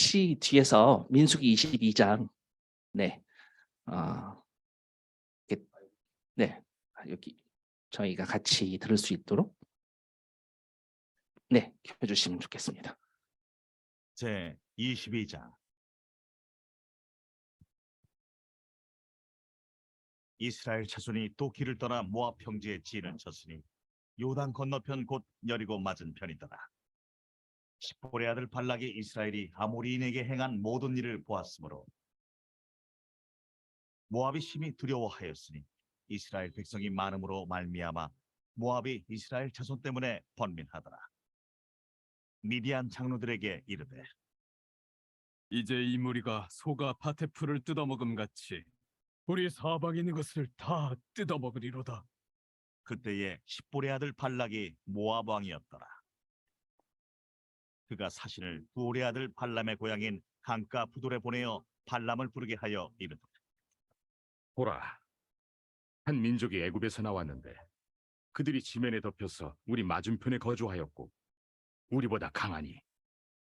같이 뒤에서 민수기 22장 네. 어 이렇게 네. 여기 저희가 같이 들을 수 있도록 네, 켜 주시면 좋겠습니다. 제 22장. 이스라엘 자손이 또 길을 떠나 모압 평지에 진을 쳤으니 요단 건너편 곧 여리고 맞은 편이더라. 십볼의 아들 발락이 이스라엘이 아모리인에게 행한 모든 일을 보았으므로 모압이 심히 두려워하였으니 이스라엘 백성이 많음으로 말미암아 모압이 이스라엘 자손 때문에 번민하더라. 미디안 장로들에게 이르되 이제 이 무리가 소가 밭의 풀을 뜯어먹음 같이 우리 사방에 있는 것을 다 뜯어먹으리로다. 그때에 십볼의 아들 발락이 모압 왕이었더라. 그가 사신을 부올의 아들 발람의 고향인 강가 부돌에 보내어 발람을 부르게 하여 이르되 보라, 한 민족이 애굽에서 나왔는데 그들이 지면에 덮여서 우리 맞은편에 거주하였고 우리보다 강하니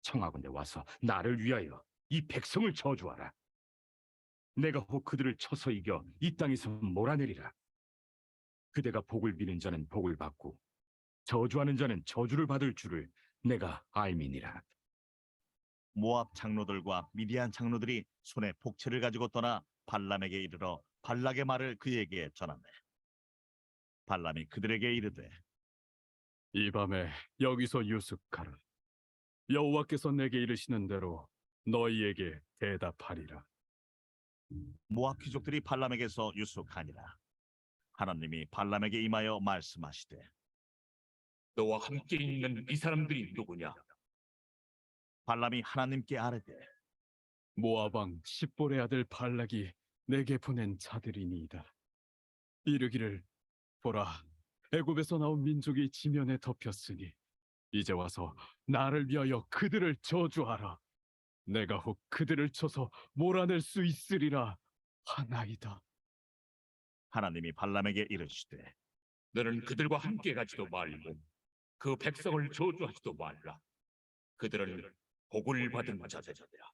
청하건대 와서 나를 위하여 이 백성을 저주하라. 내가 혹 그들을 쳐서 이겨 이 땅에서 몰아내리라. 그대가 복을 비는 자는 복을 받고 저주하는 자는 저주를 받을 줄을 내가 알미니라. 모압 장로들과 미디안 장로들이 손에 복채를 가지고 떠나 발람에게 이르러 발락의 말을 그에게 전하매 발람이 그들에게 이르되 이 밤에 여기서 유숙하라. 여호와께서 내게 이르시는 대로 너희에게 대답하리라. 모압 귀족들이 발람에게서 유숙하니라. 하나님이 발람에게 임하여 말씀하시되 너와 함께 있는 이 사람들이 누구냐? 발람이 하나님께 아뢰되 모압 왕 십볼의 아들 발락이 내게 보낸 자들이니이다. 이르기를 보라, 애굽에서 나온 민족이 지면에 덮였으니 이제 와서 나를 위하여 그들을 저주하라. 내가 혹 그들을 쳐서 몰아낼 수 있으리라 하나이다. 하나님이 발람에게 이르시되 너는 그들과 함께 가지도 말고 그 백성을 저주하지도 말라. 그들은 복을 받은 자들이라.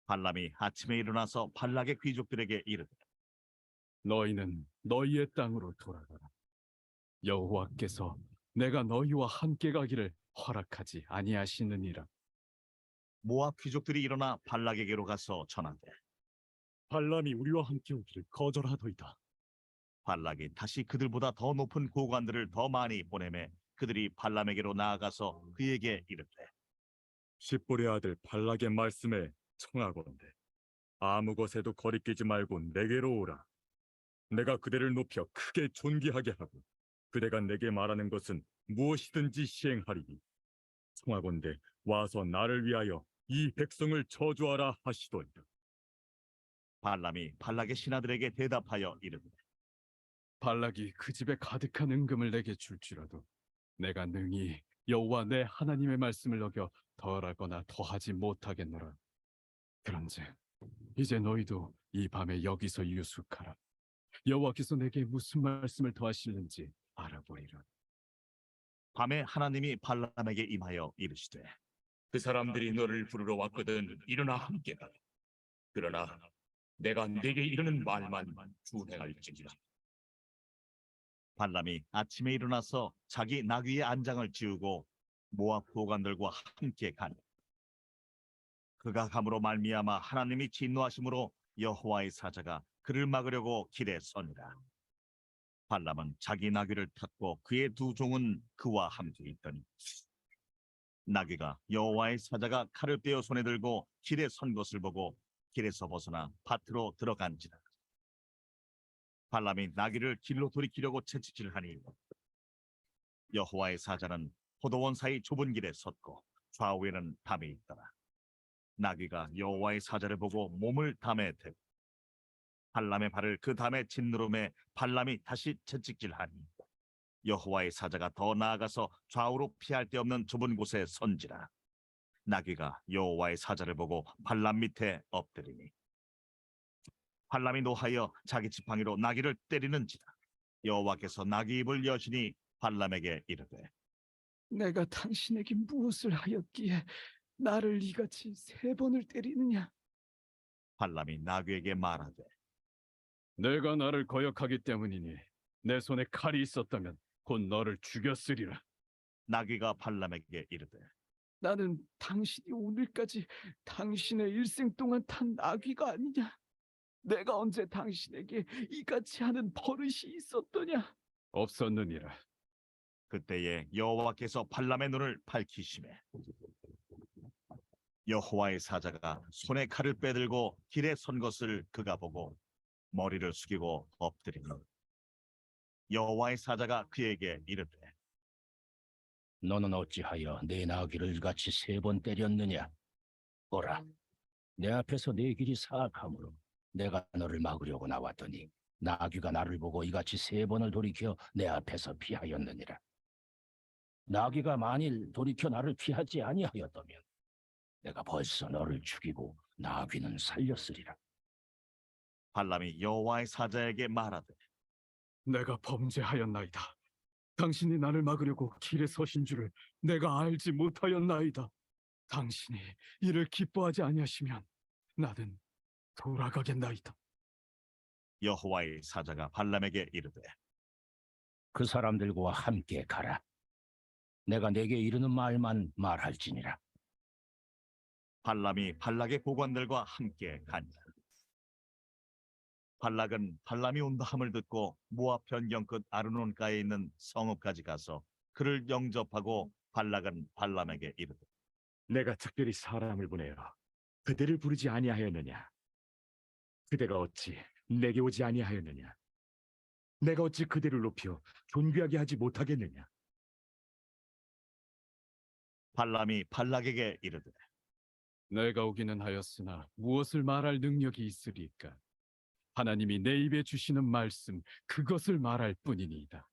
발람이 아침에 일어나서 발락의 귀족들에게 이르되 너희는 너희의 땅으로 돌아가라. 여호와께서 내가 너희와 함께 가기를 허락하지 아니하시느니라. 모압 귀족들이 일어나 발락에게로 가서 전하되 발람이 우리와 함께 오기를 거절하더이다. 발락이 다시 그들보다 더 높은 고관들을 더 많이 보내매 그들이 발람에게로 나아가서 그에게 이르되 십볼의 아들 발락의 말씀에 청하건대 아무 것에도 거리끼지 말고 내게로 오라. 내가 그대를 높여 크게 존귀하게 하고 그대가 내게 말하는 것은 무엇이든지 시행하리니 청하건대 와서 나를 위하여 이 백성을 저주하라 하시도이다. 발람이 발락의 신하들에게 대답하여 이르되 발락이 그 집에 가득한 은금을 내게 줄지라도 내가 능히 여호와 내 하나님의 말씀을 어겨 덜하거나 더하지 못하겠노라. 그런즉 이제 너희도 이 밤에 여기서 유숙하라. 여호와께서 내게 무슨 말씀을 더하시는지 알아보리라. 밤에 하나님이 발람에게 임하여 이르시되 그 사람들이 너를 부르러 왔거든. 일어나 함께 가라. 그러나 내가 네게 이르는 말만 준행할지니라. 발람이 아침에 일어나서 자기 나귀의 안장을 지우고 모압 고관들과 함께 가니 그가 감으로 말미암아 하나님이 진노하심으로 여호와의 사자가 그를 막으려고 길에 서니라. 발람은 자기 나귀를 탔고 그의 두 종은 그와 함께 있더니 나귀가 여호와의 사자가 칼을 빼어 손에 들고 길에 선 것을 보고 길에서 벗어나 밭으로 들어간지라. 발람이 나귀를 길로 돌이키려고 채찍질하니 여호와의 사자는 포도원 사이 좁은 길에 섰고 좌우에는 담이 있더라. 나귀가 여호와의 사자를 보고 몸을 담에 대고 발람의 발을 그 담에 짓누름에 발람이 다시 채찍질하니 여호와의 사자가 더 나아가서 좌우로 피할 데 없는 좁은 곳에 선지라. 나귀가 여호와의 사자를 보고 발람 밑에 엎드리니 발람이 노하여 자기 지팡이로 나귀를 때리는지라. 여호와께서 나귀 입을 여시니 발람에게 이르되 내가 당신에게 무엇을 하였기에 나를 이같이 3번을 때리느냐? 발람이 나귀에게 말하되 내가 나를 거역하기 때문이니 내 손에 칼이 있었다면 곧 너를 죽였으리라. 나귀가 발람에게 이르되 나는 당신이 오늘까지 당신의 일생 동안 탄 나귀가 아니냐? 내가 언제 당신에게 이같이 하는 버릇이 있었더냐? 없었느니라. 그때에 여호와께서 발람의 눈을 밝히시매 여호와의 사자가 손에 칼을 빼들고 길에 선 것을 그가 보고 머리를 숙이고 엎드리니 여호와의 사자가 그에게 이르되 너는 어찌하여 내 나귀를 이같이 3번 때렸느냐? 보라, 내 앞에서 내 길이 사악하므로 내가 너를 막으려고 나왔더니 나귀가 나를 보고 이같이 3번을 돌이켜 내 앞에서 피하였느니라. 나귀가 만일 돌이켜 나를 피하지 아니하였다면 내가 벌써 너를 죽이고 나귀는 살렸으리라. 발람이 여호와의 사자에게 말하되 내가 범죄하였나이다. 당신이 나를 막으려고 길에 서신 줄을 내가 알지 못하였나이다. 당신이 이를 기뻐하지 아니하시면 나는 돌아가겠나이다. 여호와의 사자가 발람에게 이르되 그 사람들과 함께 가라. 내가 내게 이르는 말만 말할지니라. 발람이 발락의 보관들과 함께 가니라. 발락은 발람이 온다 함을 듣고 모압 변경 끝 아르논가에 있는 성읍까지 가서 그를 영접하고 발락은 발람에게 이르되 내가 특별히 사람을 보내어 그대를 부르지 아니하였느냐? 그대가 어찌 내게 오지 아니하였느냐? 내가 어찌 그대를 높여 존귀하게 하지 못하겠느냐? 발람이 발락에게 이르되 내가 오기는 하였으나 무엇을 말할 능력이 있으리까? 하나님이 내 입에 주시는 말씀 그것을 말할 뿐이니이다.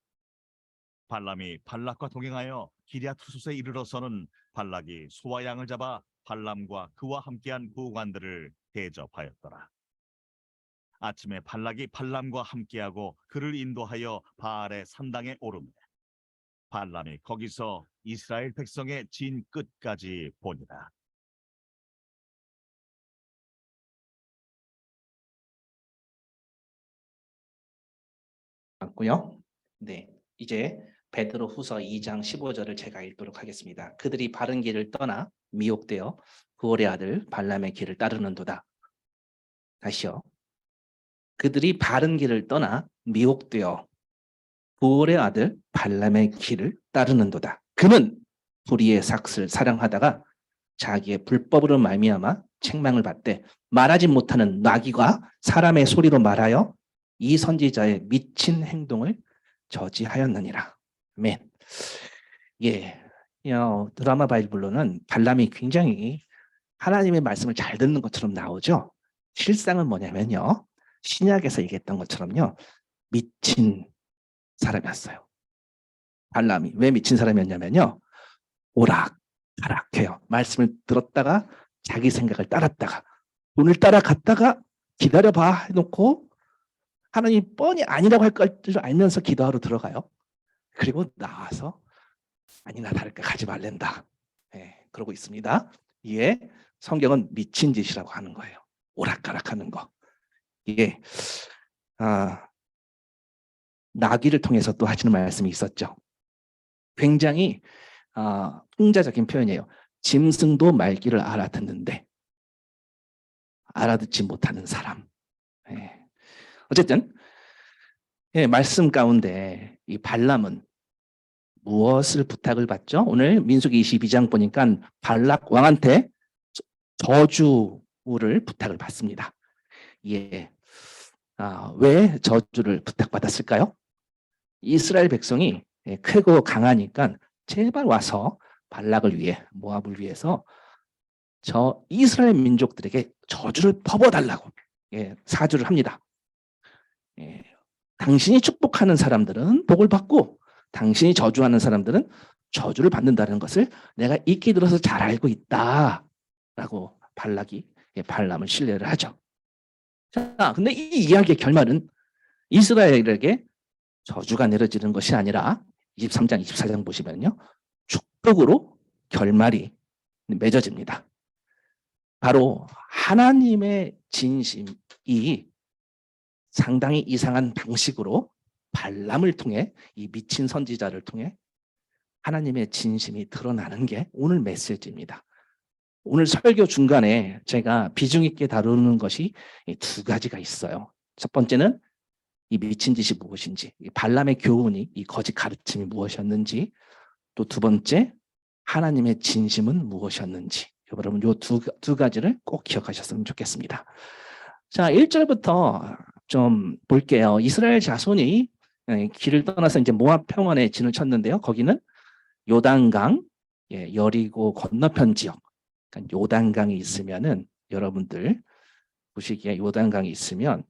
발람이 발락과 동행하여 기랴투솥에 이르러서는 발락이 소와 양을 잡아 발람과 그와 함께한 보관들을 대접하였더라. 아침에 발락이 발람과 함께하고 그를 인도하여 바알의 산당에 오르매 발람이 거기서 이스라엘 백성의 진 끝까지 보니라. 맞고요. 네, 이제 베드로후서 2장 15절을 제가 읽도록 하겠습니다. 그들이 바른 길을 떠나 미혹되어 부올의 아들 발람의 길을 따르는도다. 다시요. 그들이 바른 길을 떠나 미혹되어 부올의 아들 발람의 길을 따르는도다. 그는 불의의 삭슬 사랑하다가 자기의 불법으로 말미암아 책망을 받되 말하지 못하는 나귀가 사람의 소리로 말하여 이 선지자의 미친 행동을 저지하였느니라. 아멘. 예, 드라마 바이블로는 발람이 굉장히 하나님의 말씀을 잘 듣는 것처럼 나오죠. 실상은 뭐냐면요, 신약에서 얘기했던 것처럼요, 미친 사람이었어요. 발람이 왜 미친 사람이었냐면요, 오락가락해요. 말씀을 들었다가 자기 생각을 따랐다가 돈을 따라갔다가 기다려봐 해놓고 하나님 뻔히 아니라고 할 줄 알면서 기도하러 들어가요. 그리고 나와서 아니나 다를까 가지 말랜다. 네, 그러고 있습니다. 이에 성경은 미친 짓이라고 하는 거예요. 오락가락하는 거. 이게 나귀를 통해서 또 하시는 말씀이 있었죠. 굉장히 풍자적인 표현이에요. 짐승도 말귀를 알아듣는데 알아듣지 못하는 사람. 네. 어쨌든 말씀 가운데 이 발람은 무엇을 부탁을 받죠? 오늘 민수기 22장 보니까 발락 왕한테 저주를 부탁을 받습니다. 예, 왜 저주를 부탁받았을까요? 이스라엘 백성이 크고 강하니까 제발 와서 발락을 위해, 모압을 위해서 저 이스라엘 민족들에게 저주를 퍼부어달라고 사주를 합니다. 당신이 축복하는 사람들은 복을 받고 당신이 저주하는 사람들은 저주를 받는다는 것을 내가 익히 들어서 잘 알고 있다라고 발락이 발람을 신뢰를 하죠. 자, 근데 이 이야기의 결말은 이스라엘에게 저주가 내려지는 것이 아니라 23장, 24장 보시면요, 축복으로 결말이 맺어집니다. 바로 하나님의 진심이 상당히 이상한 방식으로 발람을 통해, 이 미친 선지자를 통해 하나님의 진심이 드러나는 게 오늘 메시지입니다. 오늘 설교 중간에 제가 비중 있게 다루는 것이 두 가지가 있어요. 첫 번째는 이 미친 짓이 무엇인지, 이 발람의 교훈이, 이 거짓 가르침이 무엇이었는지, 또 두 번째 하나님의 진심은 무엇이었는지, 여러분 이 두 가지를 꼭 기억하셨으면 좋겠습니다. 자, 1절부터 좀 볼게요. 이스라엘 자손이 길을 떠나서 이제 모압 평원에 진을 쳤는데요. 거기는 요단강, 여리고 건너편 지역, 그러니까 요단강이 있으면은, 여러분들 보시기에 요단강이 있으면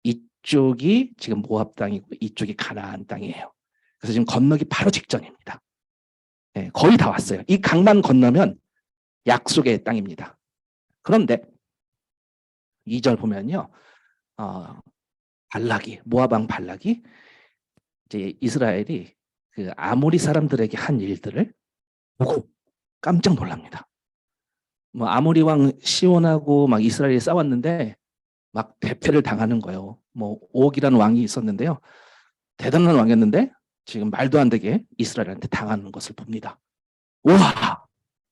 이쪽이 지금 모압 땅이고 이쪽이 가나안 땅이에요. 그래서 지금 건너기 바로 직전입니다. 거의 다 왔어요. 이 강만 건너면 약속의 땅입니다. 그런데 2절 보면요, 발락이, 모압 왕 발락이 이제 이스라엘이 그 아모리 사람들에게 한 일들을 보고 깜짝 놀랍니다. 뭐 아모리 왕 시온하고 막 이스라엘이 싸웠는데 막 대패를 당하는 거예요. 뭐 옥이라는 왕이 있었는데요, 대단한 왕이었는데 지금 말도 안 되게 이스라엘한테 당하는 것을 봅니다. 와,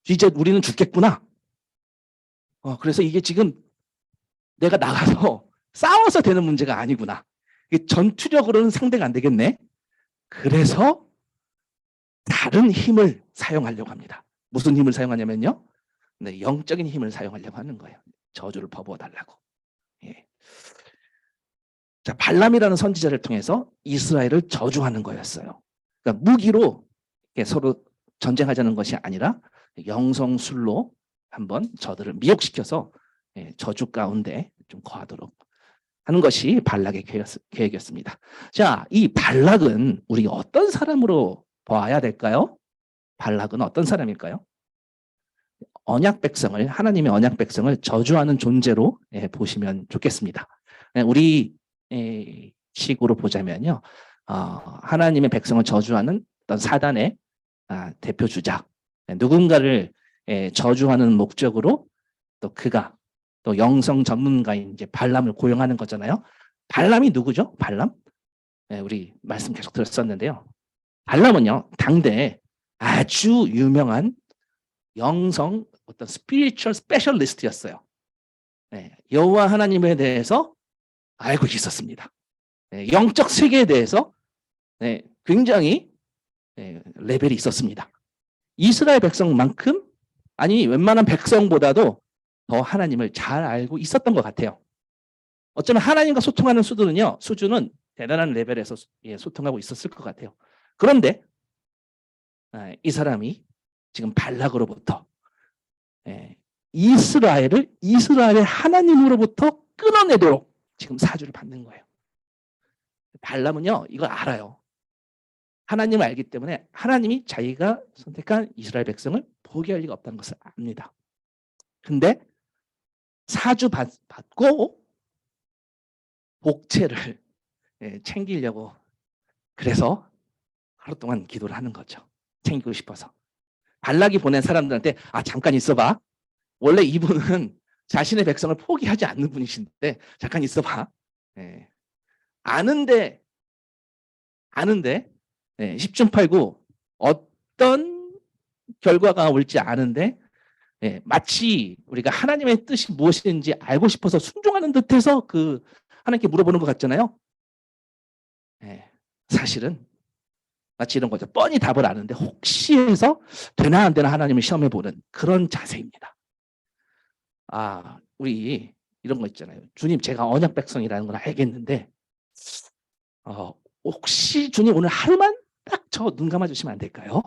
이제 우리는 죽겠구나. 그래서 이게 지금 내가 나가서 싸워서 되는 문제가 아니구나. 이게 전투력으로는 상대가 안 되겠네. 그래서 다른 힘을 사용하려고 합니다. 무슨 힘을 사용하냐면요, 영적인 힘을 사용하려고 하는 거예요. 저주를 퍼부어 달라고. 자, 발람이라는 선지자를 통해서 이스라엘을 저주하는 거였어요. 그러니까 무기로 서로 전쟁하자는 것이 아니라 영성술로 한번 저들을 미혹시켜서 저주 가운데 좀 거하도록 하는 것이 발락의 계획이었습니다. 자, 이 발락은 우리 어떤 사람으로 봐야 될까요? 발락은 어떤 사람일까요? 언약 백성을, 하나님의 언약 백성을 저주하는 존재로 보시면 좋겠습니다. 우리 식으로 보자면요, 하나님의 백성을 저주하는 어떤 사단의 대표 주자, 누군가를 저주하는 목적으로 또 그가 또 영성 전문가인 이제 발람을 고용하는 거잖아요. 발람이 누구죠? 발람? 우리 말씀 계속 들었었는데요. 발람은요, 당대에 아주 유명한 영성 어떤 스피리추얼 스페셜리스트였어요. 여호와 하나님에 대해서 알고 있었습니다. 영적 세계에 대해서 굉장히 레벨이 있었습니다. 이스라엘 백성만큼, 아니 웬만한 백성보다도 더 하나님을 잘 알고 있었던 것 같아요. 어쩌면 하나님과 소통하는 수준은 대단한 레벨에서 소통하고 있었을 것 같아요. 그런데 이 사람이 지금 발락으로부터 이스라엘의 하나님으로부터 끊어내도록 지금 사주를 받는 거예요. 발람은요, 이걸 알아요. 하나님을 알기 때문에 하나님이 자기가 선택한 이스라엘 백성을 포기할 리가 없다는 것을 압니다. 근데 사주 받고 복채를 챙기려고, 그래서 하루 동안 기도를 하는 거죠. 챙기고 싶어서. 발락이 보낸 사람들한테 잠깐 있어봐. 원래 이분은 자신의 백성을 포기하지 않는 분이신데 잠깐 있어봐. 아는데 10중8구 어떤 결과가 올지 아는데 마치 우리가 하나님의 뜻이 무엇인지 알고 싶어서 순종하는 듯해서 그 하나님께 물어보는 것 같잖아요. 사실은 마치 이런 거죠. 뻔히 답을 아는데 혹시 해서 되나 안 되나 하나님을 시험해보는 그런 자세입니다. 우리 이런 거 있잖아요. 주님, 제가 언약 백성이라는 걸 알겠는데 혹시 주님 오늘 하루만 딱 저 눈 감아주시면 안 될까요?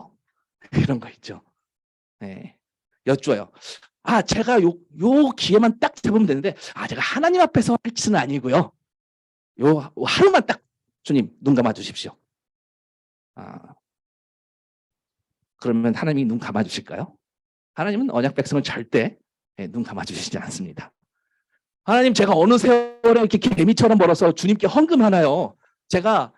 이런 거 있죠. 여쭈어요. 제가 요 기회만 딱 잡으면 되는데 제가 하나님 앞에서 할 짓은 아니고요. 요 하루만 딱 주님 눈 감아주십시오. 그러면 하나님이 눈 감아주실까요? 하나님은 언약 백성을 절대 눈 감아주시지 않습니다. 하나님, 제가 어느 세월에 이렇게 개미처럼 벌어서 주님께 헌금하나요? 제가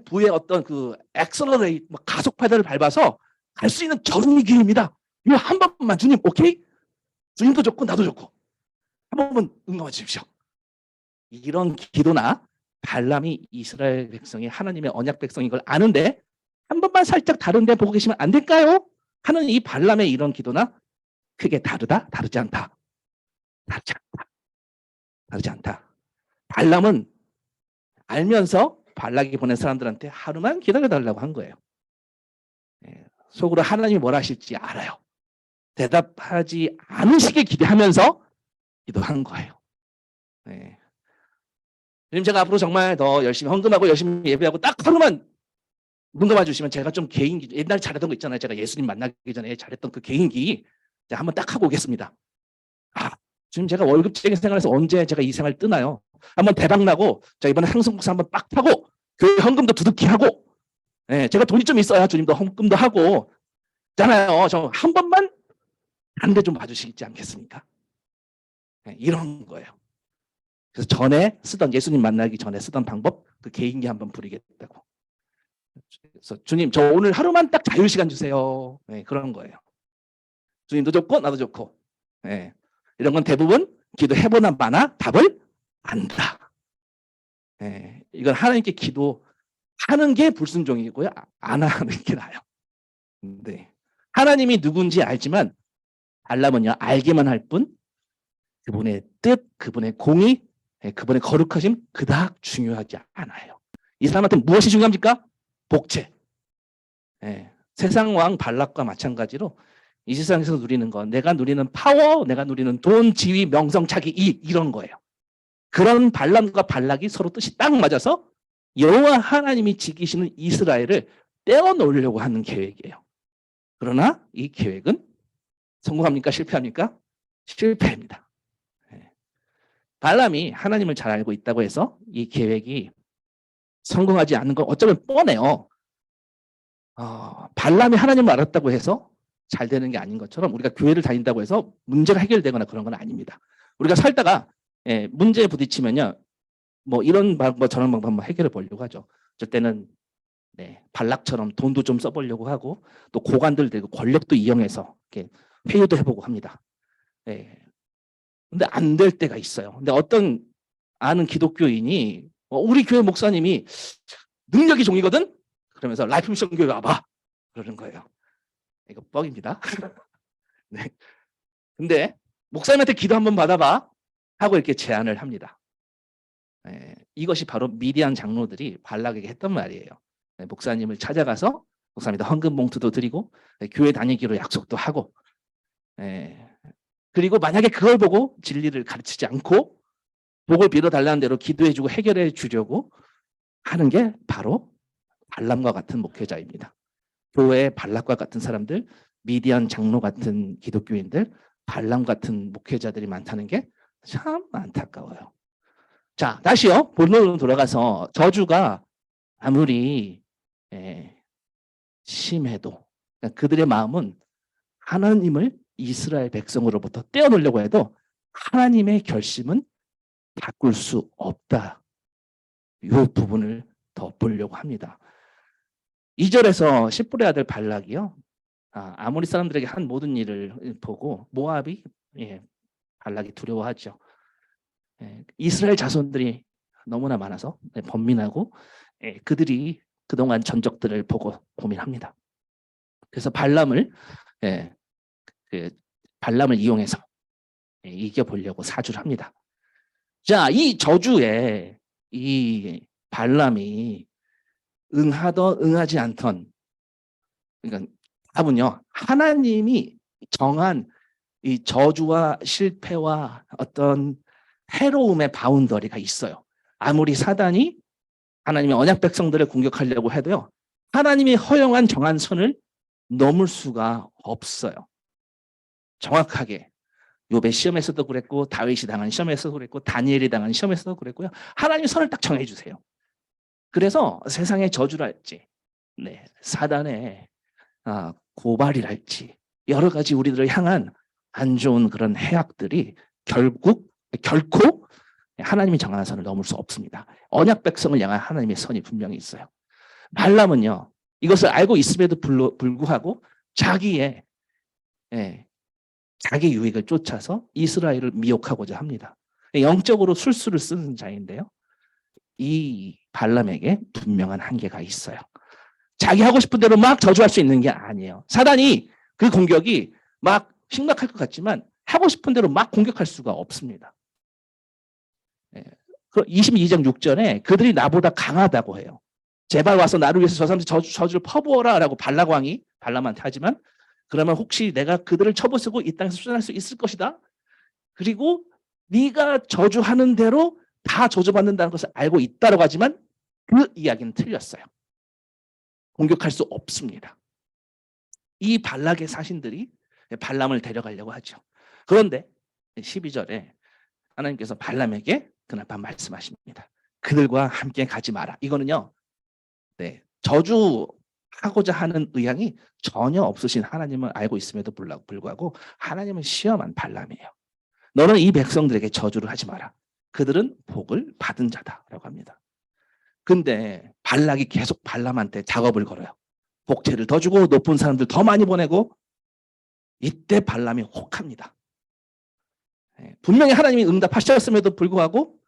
부의 어떤 그 엑셀러레이트 가속 페달을 밟아서 갈 수 있는 적응의 기회입니다. 이거 한 번만 주님 오케이? 주님도 좋고 나도 좋고 한 번만 응답해 주십시오. 이런 기도나 발람이 이스라엘 백성이 하나님의 언약 백성인 걸 아는데 한 번만 살짝 다른 데 보고 계시면 안 될까요? 하는 이 발람의 이런 기도나 크게 다르다? 다르지 않다. 다르지 않다. 다르지 않다. 발람은 알면서 발락이 보낸 사람들한테 하루만 기다려달라고 한 거예요. 속으로 하나님이 뭘 하실지 알아요. 대답하지 않으시길 기대하면서 기도한 거예요. 지금 제가 앞으로 정말 더 열심히 헌금하고 열심히 예배하고 딱 하루만 눈 감아주시면 제가 좀 개인기, 옛날에 잘했던 거 있잖아요. 제가 예수님 만나기 전에 잘했던 그 개인기 한번 딱 하고 오겠습니다. 지금 제가 월급쟁이 생활에서 언제 제가 이 생활 뜨나요? 한번 대박 나고 자 이번에 상승국사 한번 빡 타고 교회 헌금도 두둑히 하고 제가 돈이 좀 있어야 주님도 헌금도 하고 있잖아요. 저 한 번만 한 대 좀 봐주시지 않겠습니까? 이런 거예요. 그래서 전에 쓰던 예수님 만나기 전에 쓰던 방법 그 개인기 한번 부리겠다고. 그래서 주님 저 오늘 하루만 딱 자유시간 주세요. 그런 거예요. 주님도 좋고 나도 좋고 이런 건 대부분 기도해보나 마나 답을 안다. 이건 하나님께 기도하는 게 불순종이고요. 안 하는 게 나아요. 근데 하나님이 누군지 알지만 알라면요 알기만 할 뿐 그분의 뜻, 그분의 공의, 그분의 거룩하심 그닥 중요하지 않아요. 이 사람한테 무엇이 중요합니까? 복채. 세상 왕 발락과 마찬가지로 이 세상에서 누리는 건 내가 누리는 파워, 내가 누리는 돈, 지위, 명성, 자기 이익 이런 거예요. 그런 발람과 발락이 서로 뜻이 딱 맞아서 여호와 하나님이 지키시는 이스라엘을 떼어놓으려고 하는 계획이에요. 그러나 이 계획은 성공합니까? 실패합니까? 실패입니다. 발람이 하나님을 잘 알고 있다고 해서 이 계획이 성공하지 않는 건 어쩌면 뻔해요. 발람이 하나님을 알았다고 해서 잘 되는 게 아닌 것처럼 우리가 교회를 다닌다고 해서 문제가 해결되거나 그런 건 아닙니다. 우리가 살다가 문제에 부딪히면요, 뭐 이런 방법 저런 방법 한번 해결해 보려고 하죠. 어쩔 때는 발락처럼 돈도 좀 써보려고 하고 또 고관들 되고 권력도 이용해서 이렇게 회유도 해보고 합니다. 근데 안 될 때가 있어요. 근데 어떤 아는 기독교인이 우리 교회 목사님이 능력이 종이거든? 그러면서 라이프 미션 교회 와봐. 그러는 거예요. 이거 뻥입니다. 네. 근데 목사님한테 기도 한번 받아봐. 하고 이렇게 제안을 합니다. 이것이 바로 미디안 장로들이 발락에게 했던 말이에요. 목사님을 찾아가서 목사님한테 헌금 봉투도 드리고 교회 다니기로 약속도 하고 그리고 만약에 그걸 보고 진리를 가르치지 않고 복을 빌어달라는 대로 기도해주고 해결해 주려고 하는 게 바로 발람과 같은 목회자입니다. 교회의 발락과 같은 사람들, 미디안 장로 같은 기독교인들, 발람 같은 목회자들이 많다는 게 참 안타까워요. 자, 다시요. 본론으로 돌아가서 저주가 아무리 심해도 그들의 마음은 하나님을 이스라엘 백성으로부터 떼어놓으려고 해도 하나님의 결심은 바꿀 수 없다. 이 부분을 더 보려고 합니다. 2절에서 십볼의 아들 발락이요. 아모리 사람들에게 한 모든 일을 보고 모압이 발락이 두려워하죠. 이스라엘 자손들이 너무나 많아서 번민하고 그들이 그동안 전적들을 보고 고민합니다. 그래서 발람을 이용해서 이겨보려고 사주를 합니다. 자, 이 저주에 이 발람이 응하던 응하지 않던 그러니까 답은요 하나님이 정한 이 저주와 실패와 어떤 해로움의 바운더리가 있어요. 아무리 사단이 하나님의 언약 백성들을 공격하려고 해도요 하나님이 허용한 정한 선을 넘을 수가 없어요. 정확하게 욥의 시험에서도 그랬고 다윗이 당한 시험에서도 그랬고 다니엘이 당한 시험에서도 그랬고요. 하나님이 선을 딱 정해주세요. 그래서 세상의 저주랄지 사단의 고발이랄지 여러 가지 우리들을 향한 안 좋은 그런 해악들이 결코 하나님이 정한 선을 넘을 수 없습니다. 언약 백성을 향한 하나님의 선이 분명히 있어요. 발람은요 이것을 알고 있음에도 불구하고 자기의 예, 자기 유익을 쫓아서 이스라엘을 미혹하고자 합니다. 영적으로 술수를 쓰는 자인데요. 이 발람에게 분명한 한계가 있어요. 자기 하고 싶은 대로 막 저주할 수 있는 게 아니에요. 사단이 그 공격이 막 심각할 것 같지만 하고 싶은 대로 막 공격할 수가 없습니다. 22장 6절에 그들이 나보다 강하다고 해요. 제발 와서 나를 위해서 저 사람들 저주를 퍼부어라 라고 발락왕이 발람한테 하지만 그러면 혹시 내가 그들을 쳐부수고 이 땅에서 수전할 수 있을 것이다. 그리고 네가 저주하는 대로 다 저주받는다는 것을 알고 있다고 하지만 그 이야기는 틀렸어요. 공격할 수 없습니다. 이 발락의 사신들이 발람을 데려가려고 하죠. 그런데 12절에 하나님께서 발람에게 그날 밤 말씀하십니다. 그들과 함께 가지 마라. 이거는요, 저주하고자 하는 의향이 전혀 없으신 하나님을 알고 있음에도 불구하고 하나님은 시험한 발람이에요. 너는 이 백성들에게 저주를 하지 마라. 그들은 복을 받은 자다라고 합니다. 근데 발락이 계속 발람한테 작업을 걸어요. 복채를 더 주고 높은 사람들 더 많이 보내고 이때 발람이 혹합니다. 분명히 하나님이 응답하셨음에도 불구하고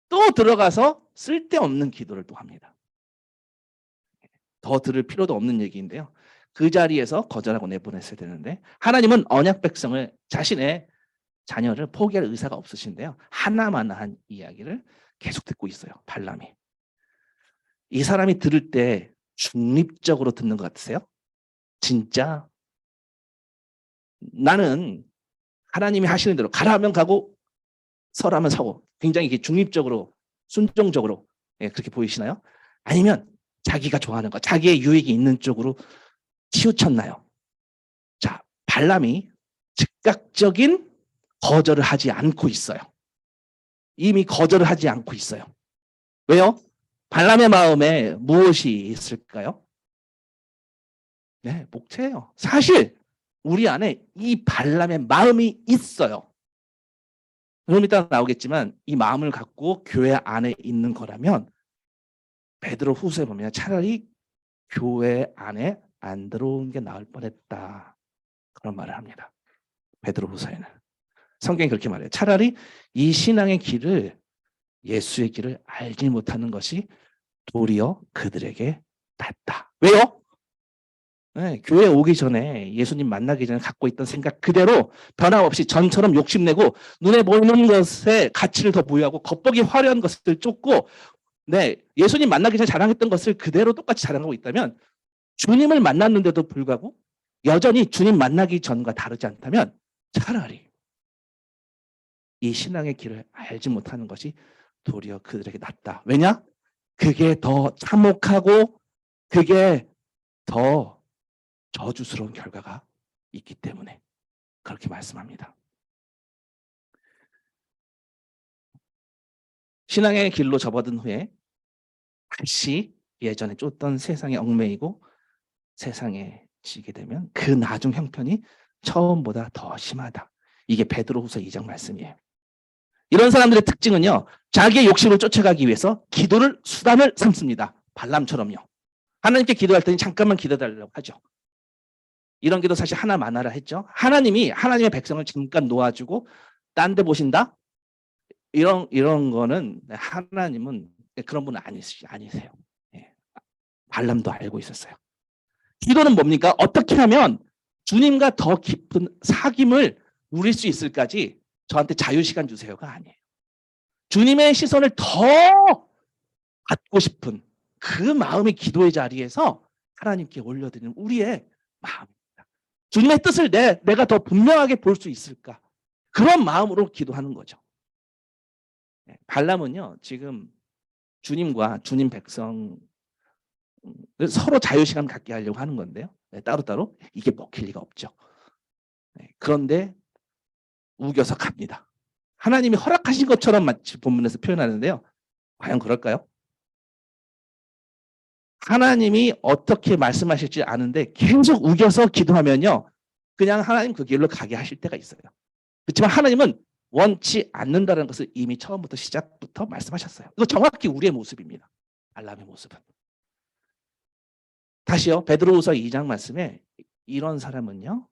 또 들어가서 쓸데없는 기도를 또 합니다. 더 들을 필요도 없는 얘기인데요. 그 자리에서 거절하고 내보냈어야 되는데 하나님은 언약 백성을 자신의 자녀를 포기할 의사가 없으신데요. 하나마나한 이야기를 계속 듣고 있어요. 발람이. 이 사람이 들을 때 중립적으로 듣는 것 같으세요? 진짜 나는 하나님이 하시는 대로 가라 하면 가고 서라면 서고 굉장히 중립적으로 순종적으로 그렇게 보이시나요? 아니면 자기가 좋아하는 것, 자기의 유익이 있는 쪽으로 치우쳤나요? 자, 발람이 즉각적인 거절을 하지 않고 있어요. 이미 거절을 하지 않고 있어요. 왜요? 발람의 마음에 무엇이 있을까요? 네, 목체예요. 사실 우리 안에 이 발람의 마음이 있어요. 그럼 이따 나오겠지만 이 마음을 갖고 교회 안에 있는 거라면 베드로 후서에 보면 차라리 교회 안에 안 들어온 게 나을 뻔했다. 그런 말을 합니다. 베드로 후서에는. 성경이 그렇게 말해요. 차라리 이 신앙의 길을 예수의 길을 알지 못하는 것이 도리어 그들에게 낫다. 왜요? 네, 교회 오기 전에 예수님 만나기 전에 갖고 있던 생각 그대로 변함없이 전처럼 욕심내고 눈에 보이는 것에 가치를 더 부여하고 겉보기 화려한 것을 쫓고 예수님 만나기 전에 자랑했던 것을 그대로 똑같이 자랑하고 있다면 주님을 만났는데도 불구하고 여전히 주님 만나기 전과 다르지 않다면 차라리 이 신앙의 길을 알지 못하는 것이 도리어 그들에게 낫다. 왜냐? 그게 더 참혹하고 그게 더 저주스러운 결과가 있기 때문에 그렇게 말씀합니다. 신앙의 길로 접어든 후에 다시 예전에 쫓던 세상에 얽매이고 세상에 지게 되면 그 나중 형편이 처음보다 더 심하다. 이게 베드로후서 2장 말씀이에요. 이런 사람들의 특징은요. 자기의 욕심을 쫓아가기 위해서 기도를 수단을 삼습니다. 발람처럼요. 하나님께 기도할 때는 잠깐만 기도해달라고 하죠. 이런 기도 사실 하나마나라 했죠. 하나님이 하나님의 백성을 잠깐 놓아주고 딴 데 보신다? 이런 거는 하나님은 그런 분은 아니세요. 발람도 알고 있었어요. 기도는 뭡니까? 어떻게 하면 주님과 더 깊은 사귐을 누릴 수 있을까지 저한테 자유시간 주세요가 아니에요. 주님의 시선을 더 받고 싶은 그 마음의 기도의 자리에서 하나님께 올려드리는 우리의 마음입니다. 주님의 뜻을 내가 더 분명하게 볼 수 있을까? 그런 마음으로 기도하는 거죠. 발람은요, 지금 주님과 주님 백성 서로 자유시간 갖게 하려고 하는 건데요. 따로따로 이게 먹힐 리가 없죠. 그런데 우겨서 갑니다. 하나님이 허락하신 것처럼 마치 본문에서 표현하는데요. 과연 그럴까요? 하나님이 어떻게 말씀하실지 아는데 계속 우겨서 기도하면요. 그냥 하나님 그 길로 가게 하실 때가 있어요. 그렇지만 하나님은 원치 않는다는 것을 이미 처음부터 시작부터 말씀하셨어요. 이거 정확히 우리의 모습입니다. 발람의 모습은. 다시요. 베드로후서 2장 말씀에 이런 사람은요.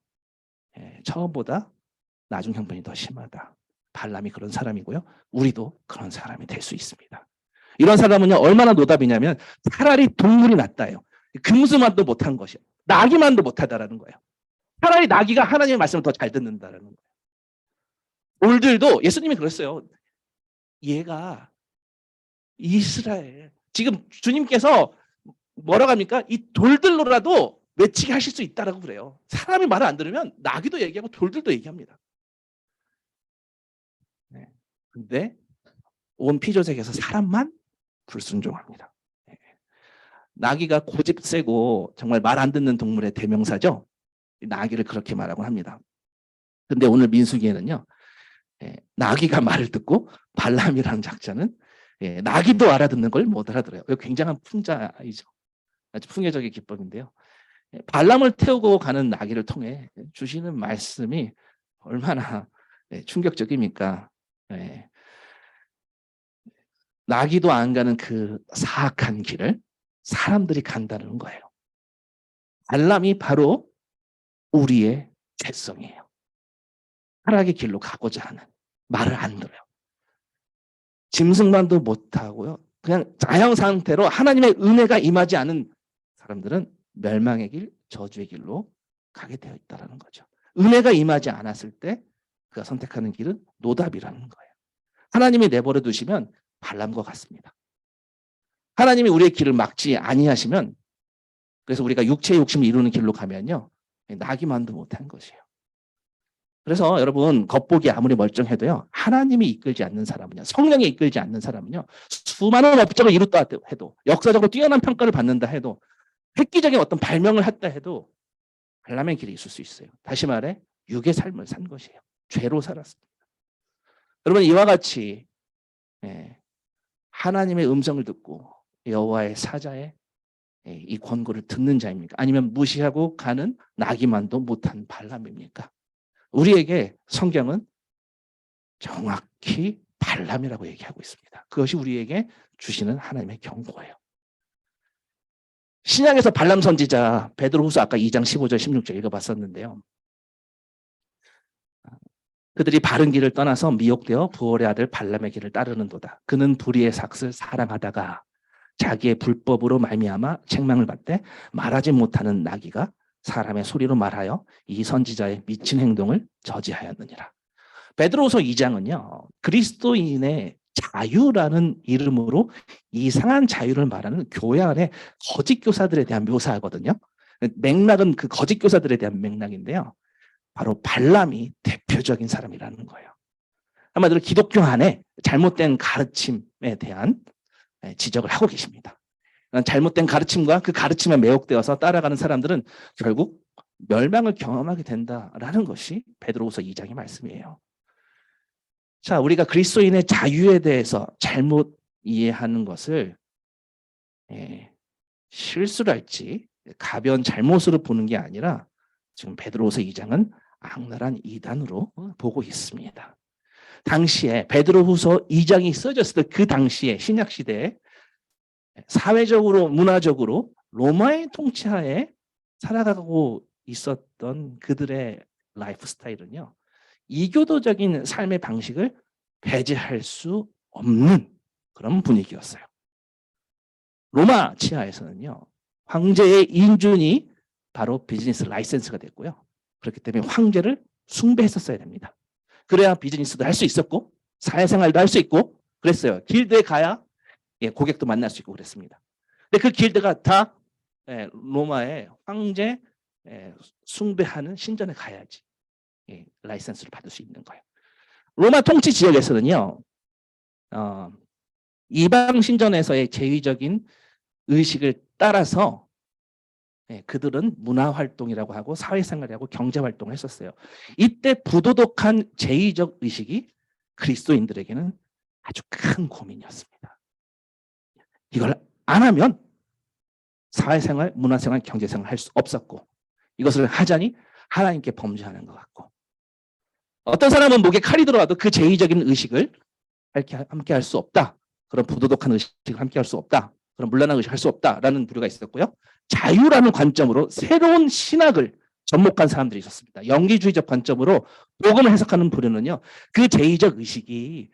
처음보다 나중 형편이 더 심하다. 발람이 그런 사람이고요. 우리도 그런 사람이 될 수 있습니다. 이런 사람은요, 얼마나 노답이냐면 차라리 동물이 낫다요. 금수만도 못한 것이요. 나귀만도 못하다라는 거예요. 차라리 나귀가 하나님의 말씀을 더 잘 듣는다라는 거예요. 돌들도 예수님이 그랬어요. 얘가 이스라엘, 지금 주님께서 뭐라고 합니까? 이 돌들로라도 외치게 하실 수 있다라고 그래요. 사람이 말을 안 들으면 나귀도 얘기하고 돌들도 얘기합니다. 네. 근데 온 피조세계에서 사람만 불순종합니다. 네. 나귀가 고집 세고 정말 말 안 듣는 동물의 대명사죠. 나귀를 그렇게 말하곤 합니다. 근데 오늘 민수기에는요, 나귀가 말을 듣고 발람이라는 작자는 나귀도 알아듣는 걸 못 알아들어요. 이거 굉장한 풍자이죠. 아주 풍요적인 기법인데요. 발람을 태우고 가는 나귀를 통해 주시는 말씀이 얼마나 충격적입니까? 나귀도 안 가는 그 사악한 길을 사람들이 간다는 거예요. 발람이 바로 우리의 죄성이에요. 하락의 길로 가고자 하는, 말을 안 들어요. 짐승만도 못하고요. 그냥 자형 상태로 하나님의 은혜가 임하지 않은 사람들은 멸망의 길, 저주의 길로 가게 되어 있다는 거죠. 은혜가 임하지 않았을 때 그가 선택하는 길은 노답이라는 거예요. 하나님이 내버려 두시면 발람과 같습니다. 하나님이 우리의 길을 막지 아니하시면, 그래서 우리가 육체의 욕심을 이루는 길로 가면요, 나기만도 못한 것이에요. 그래서 여러분, 겉보기 아무리 멀쩡해도요, 하나님이 이끌지 않는 사람은요, 성령이 이끌지 않는 사람은요, 수많은 업적을 이뤘다 해도, 역사적으로 뛰어난 평가를 받는다 해도, 획기적인 어떤 발명을 했다 해도 발람의 길이 있을 수 있어요. 다시 말해 육의 삶을 산 것이에요. 죄로 살았습니다. 여러분, 이와 같이 하나님의 음성을 듣고 여호와의 사자의 이 권고를 듣는 자입니까? 아니면 무시하고 가는 나기만도 못한 발람입니까? 우리에게 성경은 정확히 발람이라고 얘기하고 있습니다. 그것이 우리에게 주시는 하나님의 경고예요. 신약에서 발람 선지자 베드로후서 아까 2장 15절 16절 읽어봤었는데요. 그들이 바른 길을 떠나서 미혹되어 부올의 아들 발람의 길을 따르는도다. 그는 불의의 삭을 사랑하다가 자기의 불법으로 말미암아 책망을 받되 말하지 못하는 나귀가 사람의 소리로 말하여 이 선지자의 미친 행동을 저지하였느니라. 베드로후서 2장은요, 그리스도인의 자유라는 이름으로 이상한 자유를 말하는 교회 안에 거짓 교사들에 대한 묘사하거든요. 맥락은 그 거짓 교사들에 대한 맥락인데요. 바로 발람이 대표적인 사람이라는 거예요. 한마디로 기독교 안에 잘못된 가르침에 대한 지적을 하고 계십니다. 잘못된 가르침과 그 가르침에 매혹되어서 따라가는 사람들은 결국 멸망을 경험하게 된다라는 것이 베드로후서 2장의 말씀이에요. 자, 우리가 그리스도인의 자유에 대해서 잘못 이해하는 것을 실수랄지 가벼운 잘못으로 보는 게 아니라 지금 베드로후서 2장은 악랄한 이단으로 보고 있습니다. 당시에 베드로후서 2장이 써졌을 때 그 당시에 신약 시대에 사회적으로 문화적으로 로마의 통치하에 살아가고 있었던 그들의 라이프 스타일은요, 이교도적인 삶의 방식을 배제할 수 없는 그런 분위기였어요. 로마 치하에서는요, 황제의 인준이 바로 비즈니스 라이센스가 됐고요. 그렇기 때문에 황제를 숭배했었어야 됩니다. 그래야 비즈니스도 할 수 있었고 사회생활도 할 수 있고 그랬어요. 길드에 가야 고객도 만날 수 있고 그랬습니다. 근데 그 길드가 다 로마의 황제 숭배하는 신전에 가야지 라이센스를 받을 수 있는 거예요. 로마 통치 지역에서는요, 이방 신전에서의 제의적인 의식을 따라서 그들은 문화활동이라고 하고 사회생활이라고 경제활동을 했었어요. 이때 부도덕한 제의적 의식이 그리스도인들에게는 아주 큰 고민이었습니다. 이걸 안 하면 사회생활, 문화생활, 경제생활 할 수 없었고, 이것을 하자니 하나님께 범죄하는 것 같고, 어떤 사람은 목에 칼이 들어와도 그 제의적인 의식을 함께 할 수 없다. 그런 부도덕한 의식을 함께 할 수 없다. 그런 문란한 의식을 할 수 없다라는 부류가 있었고요. 자유라는 관점으로 새로운 신학을 접목한 사람들이 있었습니다. 영기주의적 관점으로 복음을 해석하는 부류는요, 그 제의적 의식이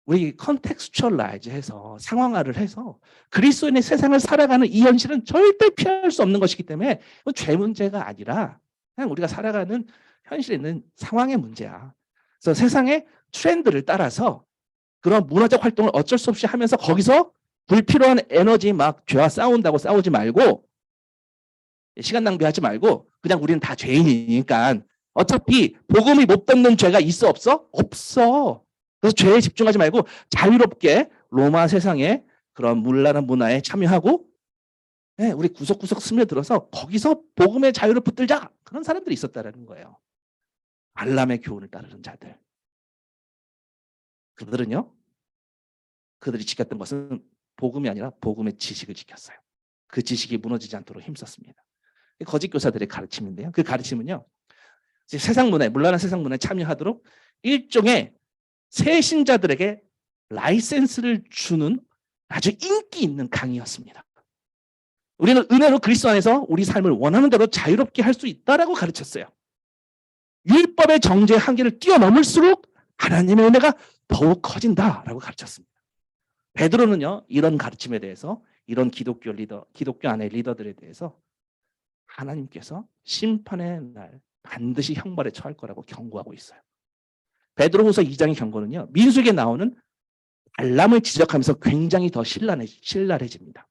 우리 컨텍스추얼라이즈해서 상황화를 해서 그리스도인의 세상을 살아가는 이 현실은 절대 피할 수 없는 것이기 때문에 이건 죄 문제가 아니라 그냥 우리가 살아가는 현실에 있는 상황의 문제야. 그래서 세상의 트렌드를 따라서 그런 문화적 활동을 어쩔 수 없이 하면서 거기서 불필요한 에너지 막 죄와 싸운다고 싸우지 말고 시간 낭비하지 말고 그냥 우리는 다 죄인이니까 어차피 복음이 못 받는 죄가 있어 없어? 없어. 그래서 죄에 집중하지 말고 자유롭게 로마 세상의 그런 문란한 문화에 참여하고 우리 구석구석 스며들어서 거기서 복음의 자유를 붙들자. 그런 사람들이 있었다는 거예요. 발람의 교훈을 따르는 자들. 그들이 지켰던 것은 복음이 아니라 복음의 지식을 지켰어요. 그 지식이 무너지지 않도록 힘썼습니다. 거짓 교사들의 가르침인데요. 그 가르침은요, 세상 문화에, 문란한 세상 문화에 참여하도록 일종의 새 신자들에게 라이센스를 주는 아주 인기 있는 강의였습니다. 우리는 은혜로 그리스도 안에서 우리 삶을 원하는 대로 자유롭게 할 수 있다라고 가르쳤어요. 율법의 정죄의 한계를 뛰어넘을수록 하나님의 은혜가 더욱 커진다라고 가르쳤습니다. 베드로는요, 이런 가르침에 대해서, 이런 기독교 안의 리더들에 대해서 하나님께서 심판의 날 반드시 형벌에 처할 거라고 경고하고 있어요. 베드로후서 2장의 경고는요, 민수기에 나오는 발람을 지적하면서 굉장히 더 신랄해집니다.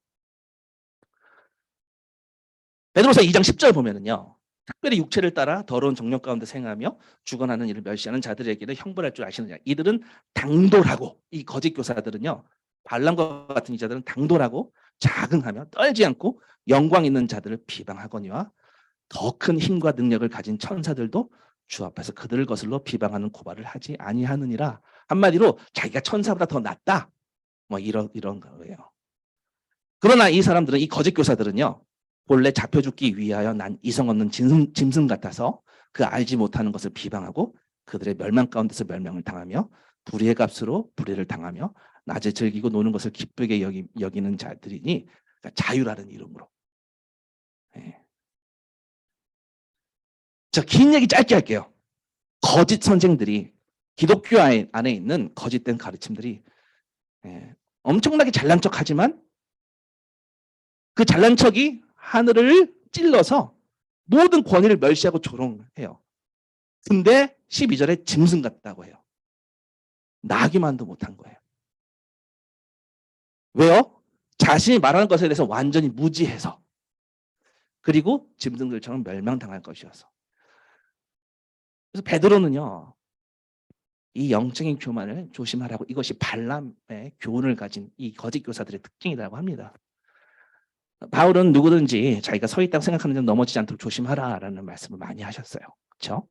베드로후서 2장 10절 보면은요, 특별히 육체를 따라 더러운 정욕 가운데 생하며 주관하는 일을 멸시하는 자들에게는 형벌할 줄 아시느냐. 이들은 당돌하고, 이 거짓 교사들은요, 발람과 같은 이자들은 당돌하고 자긍하며 떨지 않고 영광 있는 자들을 비방하거니와 더 큰 힘과 능력을 가진 천사들도 주 앞에서 그들을 거슬러 비방하는 고발을 하지 아니하느니라. 한마디로 자기가 천사보다 더 낫다. 뭐 이런 거예요. 그러나 이 사람들은, 이 거짓 교사들은요, 본래 잡혀 죽기 위하여 난 이성 없는 짐승 같아서 그 알지 못하는 것을 비방하고 그들의 멸망 가운데서 멸망을 당하며 불의의 값으로 불의를 당하며 낮에 즐기고 노는 것을 기쁘게 여기는 자들이니, 그러니까 자유라는 이름으로. 자, 긴 얘기 짧게 할게요. 거짓 선생들이, 기독교 안에 있는 거짓된 가르침들이 엄청나게 잘난 척하지만 그 잘난 척이 하늘을 찔러서 모든 권위를 멸시하고 조롱해요. 근데 12절에 짐승 같다고 해요. 나기만도 못한 거예요. 왜요? 자신이 말하는 것에 대해서 완전히 무지해서, 그리고 짐승들처럼 멸망당할 것이어서. 그래서 베드로는요, 이 영적인 교만을 조심하라고, 이것이 발람의 교훈을 가진 이 거짓 교사들의 특징이라고 합니다. 바울은 누구든지 자기가 서 있다고 생각하는 데 넘어지지 않도록 조심하라라는 말씀을 많이 하셨어요. 그렇죠?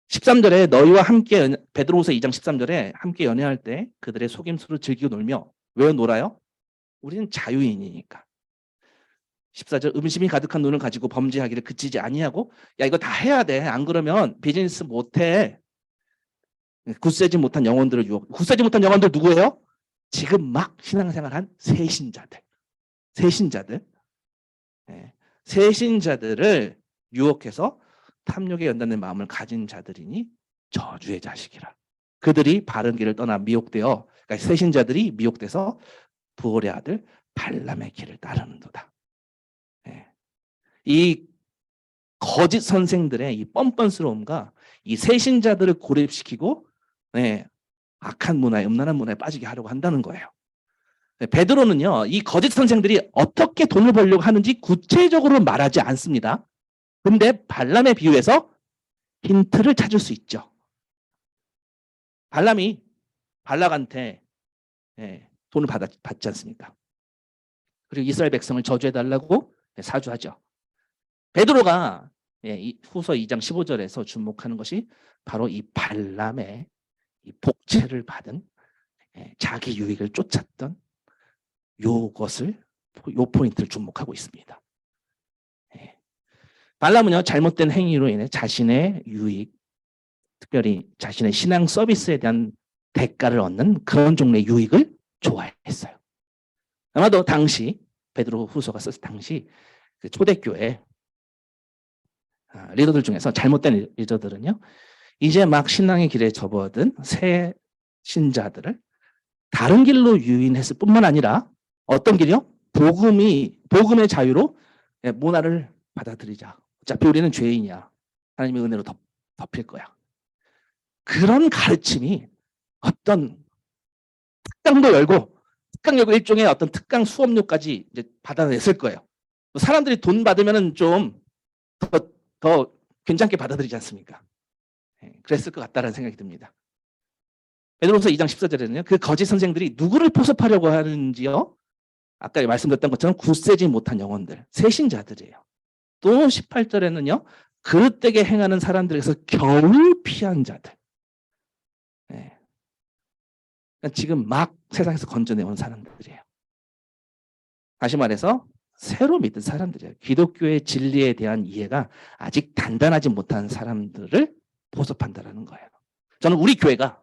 13절에 너희와 함께, 베드로후서 2장 13절에 함께 연애할 때 그들의 속임수를 즐기고 놀며. 왜 놀아요? 우리는 자유인이니까. 14절 음심이 가득한 눈을 가지고 범죄하기를 그치지 아니하고, 야 이거 다 해야 돼. 안 그러면 비즈니스 못해. 굳세지 못한 영혼들을 굳세지 못한 영혼들 누구예요? 지금 막 신앙생활한 새신자들. 새신자들을 유혹해서 탐욕에 연단된 마음을 가진 자들이니 저주의 자식이라. 그들이 바른 길을 떠나 미혹되어, 그러니까 새신자들이 미혹돼서 부올의 아들 발람의 길을 따르는도다. 이 거짓 선생들의 이 뻔뻔스러움과 이 새신자들을 고립시키고 악한 문화에, 음란한 문화에 빠지게 하려고 한다는 거예요. 베드로는요, 이 거짓 선생들이 어떻게 돈을 벌려고 하는지 구체적으로 말하지 않습니다. 근데 발람의 비유에서 힌트를 찾을 수 있죠. 발람이 발락한테 돈을 받지 않습니까? 그리고 이스라엘 백성을 저주해달라고 사주하죠. 베드로가 이 후서 2장 15절에서 주목하는 것이 바로 이 발람의 이 복채를 받은 자기 유익을 쫓았던 요 포인트를 주목하고 있습니다. 발람은요, 잘못된 행위로 인해 자신의 유익, 특별히 자신의 신앙 서비스에 대한 대가를 얻는 그런 종류의 유익을 좋아했어요. 아마도 당시 베드로 후서가 썼을 당시 그 초대교회 리더들 중에서 잘못된 리더들은요, 이제 막 신앙의 길에 접어든 새 신자들을 다른 길로 유인했을 뿐만 아니라 어떤 길이요? 복음의 자유로 모나를 받아들이자. 어차피 우리는 죄인이야. 하나님의 은혜로 덮일 거야. 그런 가르침이 어떤 특강도 열고 일종의 어떤 특강 수업료까지 이제 받아냈을 거예요. 사람들이 돈 받으면은 좀 더 괜찮게 받아들이지 않습니까? 그랬을 것 같다는 생각이 듭니다. 베드로서 2장 14절에는요, 그 거짓 선생들이 누구를 포섭하려고 하는지요? 아까 말씀드렸던 것처럼 굳세지 못한 영혼들, 새신자들이에요. 또 18절에는요, 그릇되게 행하는 사람들에게서 겨우 피한 자들. 지금 막 세상에서 건져내온 사람들이에요. 다시 말해서 새로 믿은 사람들이에요. 기독교의 진리에 대한 이해가 아직 단단하지 못한 사람들을 포섭한다는 거예요. 저는 우리 교회가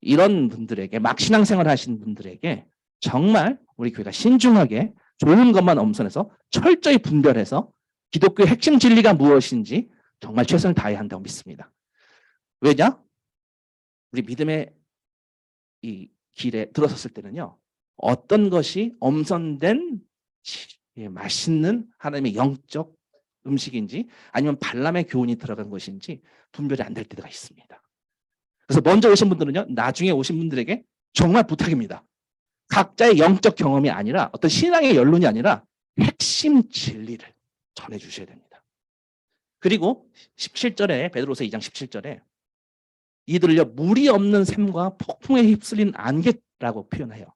이런 분들에게, 막 신앙생활 하시는 분들에게 정말 우리 교회가 신중하게 좋은 것만 엄선해서 철저히 분별해서 기독교의 핵심 진리가 무엇인지 정말 최선을 다해야 한다고 믿습니다. 왜냐? 우리 믿음의 이 길에 들어섰을 때는요, 어떤 것이 엄선된 맛있는 하나님의 영적 음식인지 아니면 발람의 교훈이 들어간 것인지 분별이 안 될 때가 있습니다. 그래서 먼저 오신 분들은요, 나중에 오신 분들에게 정말 부탁입니다. 각자의 영적 경험이 아니라 어떤 신앙의 연론이 아니라 핵심 진리를 전해주셔야 됩니다. 그리고 17절에 베드로서 2장 17절에 이들을요, 물이 없는 샘과 폭풍에 휩쓸린 안개라고 표현해요.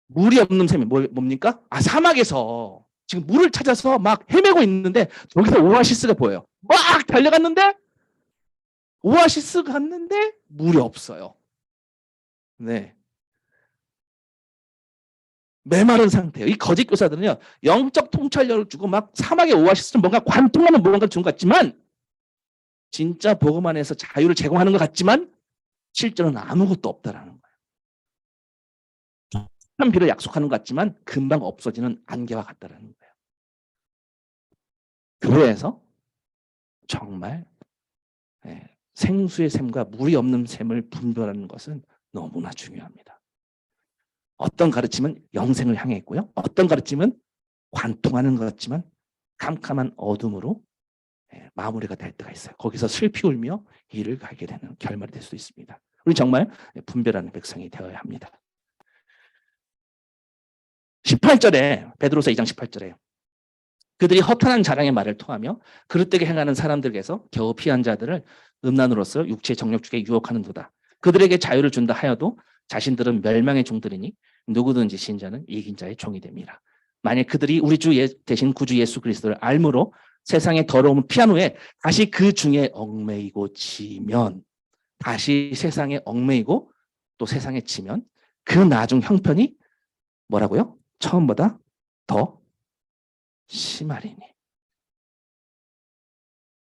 물이 없는 샘이 뭡니까? 사막에서 지금 물을 찾아서 막 헤매고 있는데 저기서 오아시스가 보여요. 막 달려갔는데 오아시스 갔는데 물이 없어요. 네. 메마른 상태예요. 이 거짓 교사들은요, 영적 통찰력을 주고 막 사막의 오아시스는 뭔가 관통하는 뭔가를 준 것 같지만, 진짜 복음 안에서 자유를 제공하는 것 같지만 실제로는 아무것도 없다라는 거예요. 한 비를 약속하는 것 같지만 금방 없어지는 안개와 같다라는 거예요. 교회에서 정말 생수의 샘과 물이 없는 샘을 분별하는 것은 너무나 중요합니다. 어떤 가르침은 영생을 향해 있고요, 어떤 가르침은 관통하는 것 같지만 캄캄한 어둠으로 마무리가 될 때가 있어요. 거기서 슬피 울며 이를 가게 되는 결말이 될 수도 있습니다. 우리 정말 분별하는 백성이 되어야 합니다. 18절에 베드로서 2장 18절에 그들이 허탄한 자랑의 말을 통하며 그릇되게 행하는 사람들에게서 겨우 피한 자들을 음란으로서 육체의 정욕주에 유혹하는도다. 그들에게 자유를 준다 하여도 자신들은 멸망의 종들이니 누구든지 신자는 이긴 자의 종이 됩니다. 만약 그들이 우리 주 대신 구주 예수 그리스도를 알므로 세상의 더러움을 피한 후에 다시 그 중에 얽매이고 지면, 다시 세상에 얽매이고 또 세상에 지면 그 나중 형편이 뭐라고요? 처음보다 더 심하리니.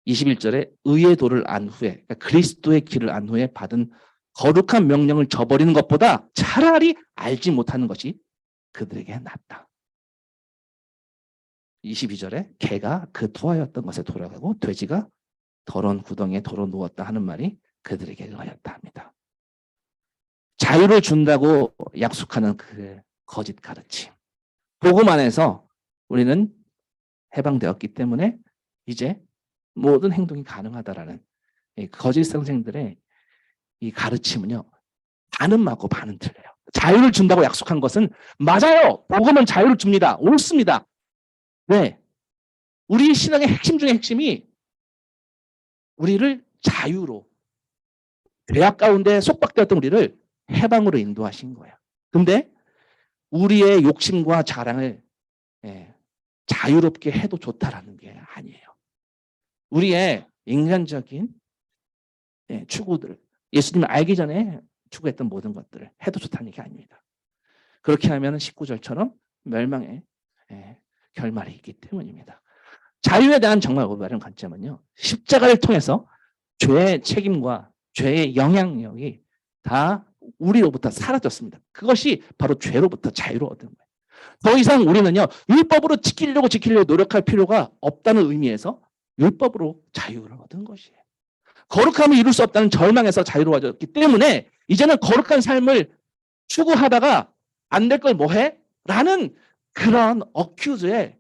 21절에 의의 도를 안 후에, 그러니까 그리스도의 길을 안 후에 받은 거룩한 명령을 저버리는 것보다 차라리 알지 못하는 것이 그들에게 낫다. 22절에 개가 그 토하였던 것에 돌아가고 돼지가 더러운 구덩이에 도로 누웠다 하는 말이 그들에게 의하였다 합니다. 자유를 준다고 약속하는 그 거짓 가르침. 복음 안에서 우리는 해방되었기 때문에 이제 모든 행동이 가능하다라는 거짓 선생들의 이 가르침은요, 반은 맞고 반은 틀려요. 자유를 준다고 약속한 것은 맞아요. 복음은 자유를 줍니다. 옳습니다. 네, 우리 신앙의 핵심 중에 핵심이 우리를 자유로, 죄악 가운데 속박되었던 우리를 해방으로 인도하신 거예요. 근데 우리의 욕심과 자랑을 자유롭게 해도 좋다라는 게 아니에요. 우리의 인간적인 추구들, 예수님을 알기 전에 추구했던 모든 것들을 해도 좋다는 게 아닙니다. 그렇게 하면 19절처럼 멸망의 결말이 있기 때문입니다. 자유에 대한 정말 올바른 관점은요, 십자가를 통해서 죄의 책임과 죄의 영향력이 다 우리로부터 사라졌습니다. 그것이 바로 죄로부터 자유로 얻은 거예요. 더 이상 우리는요, 율법으로 지키려고 노력할 필요가 없다는 의미에서 율법으로 자유를 얻은 것이에요. 거룩함을 이룰 수 없다는 절망에서 자유로워졌기 때문에 이제는 거룩한 삶을 추구하다가 안 될 걸 뭐해? 라는 그런 어큐즈에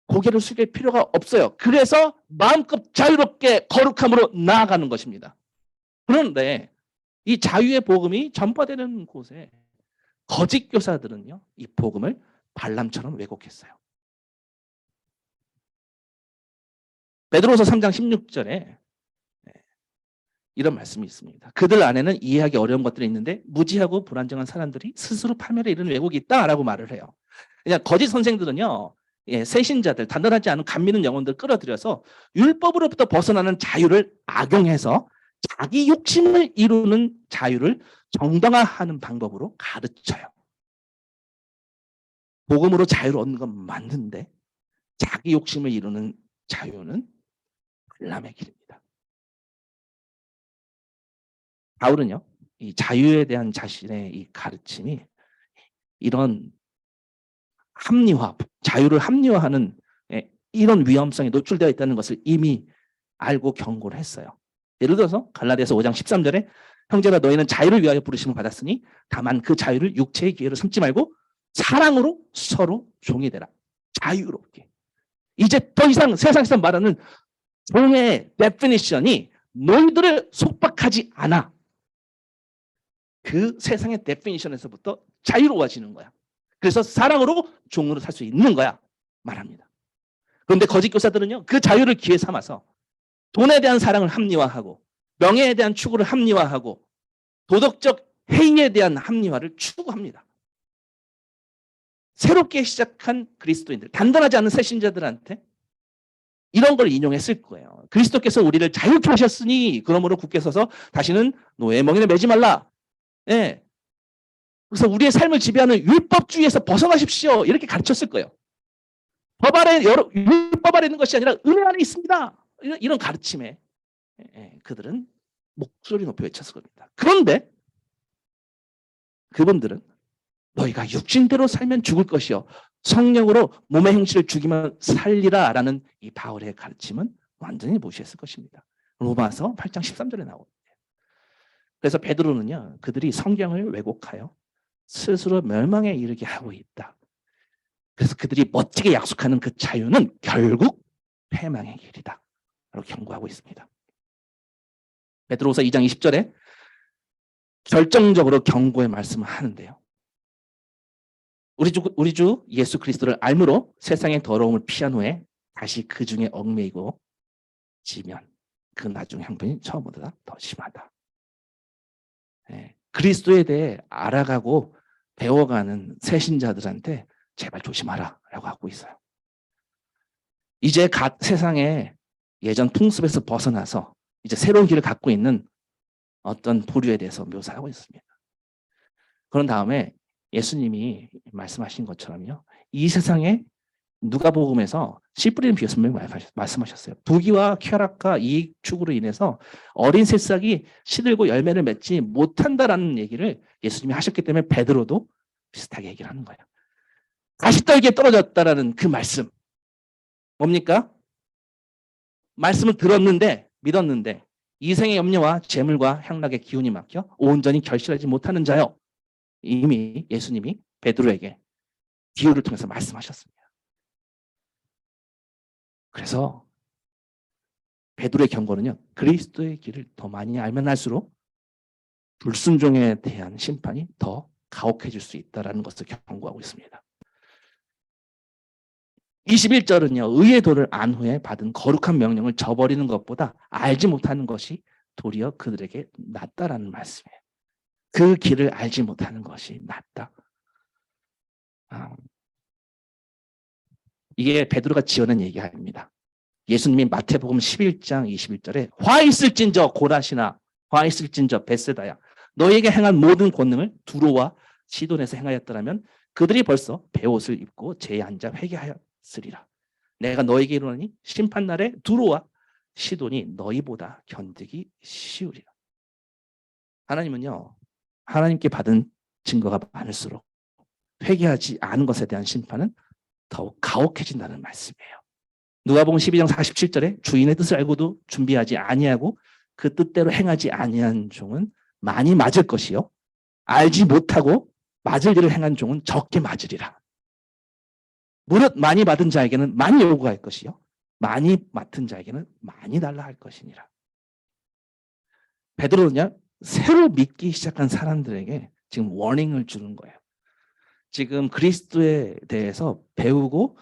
고개를 숙일 필요가 없어요. 그래서 마음껏 자유롭게 거룩함으로 나아가는 것입니다. 그런데 이 자유의 복음이 전파되는 곳에 거짓 교사들은요, 이 복음을 발람처럼 왜곡했어요. 베드로서 3장 16절에 이런 말씀이 있습니다. 그들 안에는 이해하기 어려운 것들이 있는데 무지하고 불안정한 사람들이 스스로 파멸에 이르는 왜곡이 있다라고 말을 해요. 그냥 거짓 선생들은요, 새신자들, 단단하지 않은 감미는 영혼들 끌어들여서 율법으로부터 벗어나는 자유를 악용해서 자기 욕심을 이루는 자유를 정당화하는 방법으로 가르쳐요. 복음으로 자유를 얻는 건 맞는데 자기 욕심을 이루는 자유는 발람의 길입니다. 바울은요, 이 자유에 대한 자신의 이 가르침이 이런 합리화, 자유를 합리화하는 이런 위험성에 노출되어 있다는 것을 이미 알고 경고를 했어요. 예를 들어서 갈라디아서 5장 13절에 형제가 너희는 자유를 위하여 부르심을 받았으니 다만 그 자유를 육체의 기회로 삼지 말고 사랑으로 서로 종이 되라. 자유롭게. 이제 더 이상 세상에서 말하는 종의 데피니션이 너희들을 속박하지 않아. 그 세상의 데피니션에서부터 자유로워지는 거야. 그래서 사랑으로 종으로 살 수 있는 거야 말합니다. 그런데 거짓 교사들은요, 그 자유를 기회 삼아서 돈에 대한 사랑을 합리화하고 명예에 대한 추구를 합리화하고 도덕적 해이에 대한 합리화를 추구합니다. 새롭게 시작한 그리스도인들, 단단하지 않은 새신자들한테 이런 걸 인용했을 거예요. 그리스도께서 우리를 자유케 하셨으니 그러므로 굳게 서서 다시는 노예의 멍에를 매지 말라. 예. 그래서 우리의 삶을 지배하는 율법주의에서 벗어나십시오. 이렇게 가르쳤을 거예요. 율법 아래 있는 것이 아니라 은혜 안에 있습니다. 이런 가르침에 그들은 목소리 높여 외쳤을 겁니다. 그런데 그분들은 너희가 육신대로 살면 죽을 것이요 성령으로 몸의 행실을 죽이면 살리라 라는 이 바울의 가르침은 완전히 무시했을 것입니다. 로마서 8장 13절에 나오는데요. 그래서 베드로는요, 그들이 성경을 왜곡하여 스스로 멸망에 이르게 하고 있다. 그래서 그들이 멋지게 약속하는 그 자유는 결국 패망의 길이다 라고 경고하고 있습니다. 베드로서 2장 20절에 결정적으로 경고의 말씀을 하는데요. 우리 주 예수 그리스도를 알므로 세상의 더러움을 피한 후에 다시 그 중에 얽매이고 지면 그 나중 형편이 처음보다 더 심하다. 그리스도에 대해 알아가고 배워가는 새신자들한테 제발 조심하라 라고 하고 있어요. 이제 세상의 예전 풍습에서 벗어나서 이제 새로운 길을 갖고 있는 어떤 부류에 대해서 묘사하고 있습니다. 그런 다음에 예수님이 말씀하신 것처럼요, 이 세상에 누가복음에서 씨 뿌리는 비유를 말씀하셨어요. 부귀와 쾌락과 이익 추구로 인해서 어린 새싹이 시들고 열매를 맺지 못한다라는 얘기를 예수님이 하셨기 때문에 베드로도 비슷하게 얘기를 하는 거예요. 가시떨기에 떨어졌다라는 그 말씀 뭡니까? 말씀을 들었는데 믿었는데 이생의 염려와 재물과 향락의 기운이 막혀 온전히 결실하지 못하는 자요. 이미 예수님이 베드로에게 비유를 통해서 말씀하셨습니다. 그래서 베드로의 경고는요, 그리스도의 길을 더 많이 알면 알수록 불순종에 대한 심판이 더 가혹해질 수 있다는 것을 경고하고 있습니다. 21절은요, 의의 도를 안 후에 받은 거룩한 명령을 저버리는 것보다 알지 못하는 것이 도리어 그들에게 낫다라는 말씀이에요. 그 길을 알지 못하는 것이 낫다. 이게 베드로가 지어낸 얘기가 아닙니다. 예수님이 마태복음 11장 21절에 화 있을진저 고라시나 화 있을진저 벳세다야 너에게 행한 모든 권능을 두로와 시돈에서 행하였더라면 그들이 벌써 베옷을 입고 제에 앉아 회개하였으리라. 내가 너에게 이르노니 심판날에 두로와 시돈이 너희보다 견디기 쉬우리라. 하나님은요, 하나님께 받은 증거가 많을수록 회개하지 않은 것에 대한 심판은 더욱 가혹해진다는 말씀이에요. 누가복음 12장 47절에 주인의 뜻을 알고도 준비하지 아니하고 그 뜻대로 행하지 아니한 종은 많이 맞을 것이요 알지 못하고 맞을 일을 행한 종은 적게 맞으리라. 무릇 많이 받은 자에게는 많이 요구할 것이요 많이 맡은 자에게는 많이 달라 할 것이니라. 베드로는요 새로 믿기 시작한 사람들에게 지금 워닝을 주는 거예요. 지금 그리스도에 대해서 배우고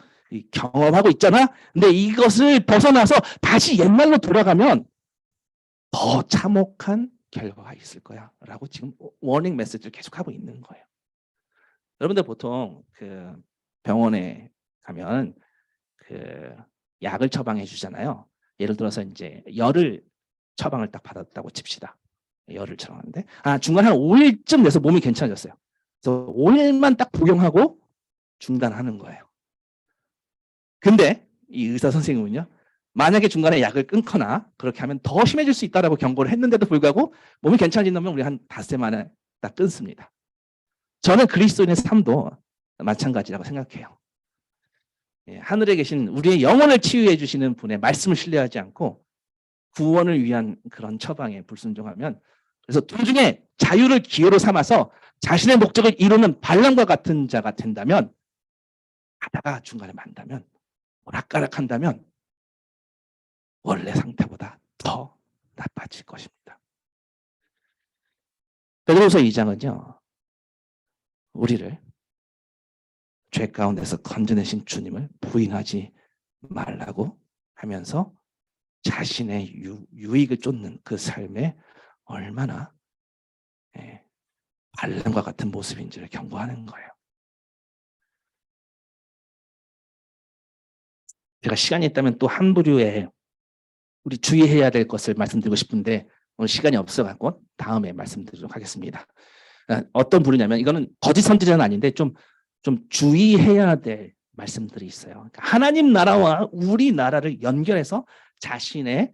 경험하고 있잖아. 근데 이것을 벗어나서 다시 옛날로 돌아가면 더 참혹한 결과가 있을 거야 라고 지금 워닝 메시지를 계속하고 있는 거예요. 여러분들 보통 그 병원에 가면 그 약을 처방해 주잖아요. 예를 들어서 이제 열을 처방을 딱 받았다고 칩시다. 열을 처방하는데 중간에 한 5일쯤 돼서 몸이 괜찮아졌어요. 그래서 5일만 딱 복용하고 중단하는 거예요. 근데 이 의사 선생님은요, 만약에 중간에 약을 끊거나 그렇게 하면 더 심해질 수 있다라고 경고를 했는데도 불구하고 몸이 괜찮아진다면 우리 한 닷새 만에 딱 끊습니다. 저는 그리스도인의 삶도 마찬가지라고 생각해요. 하늘에 계신 우리의 영혼을 치유해 주시는 분의 말씀을 신뢰하지 않고 구원을 위한 그런 처방에 불순종하면, 그래서 도중에 자유를 기회로 삼아서 자신의 목적을 이루는 발람과 같은 자가 된다면, 하다가 중간에 만다면, 오락가락한다면 원래 상태보다 더 나빠질 것입니다. 베드로서 2장은요 우리를 죄 가운데서 건져내신 주님을 부인하지 말라고 하면서 자신의 유익을 쫓는 그 삶에 얼마나 발람과 같은 모습인지를 경고하는 거예요. 제가 시간이 있다면 또 한 부류의 우리 주의해야 될 것을 말씀드리고 싶은데 오늘 시간이 없어갖고 다음에 말씀드리도록 하겠습니다. 어떤 부류냐면, 이거는 거짓 선지자는 아닌데 좀 주의해야 될 말씀들이 있어요. 그러니까 하나님 나라와 우리 나라를 연결해서 자신의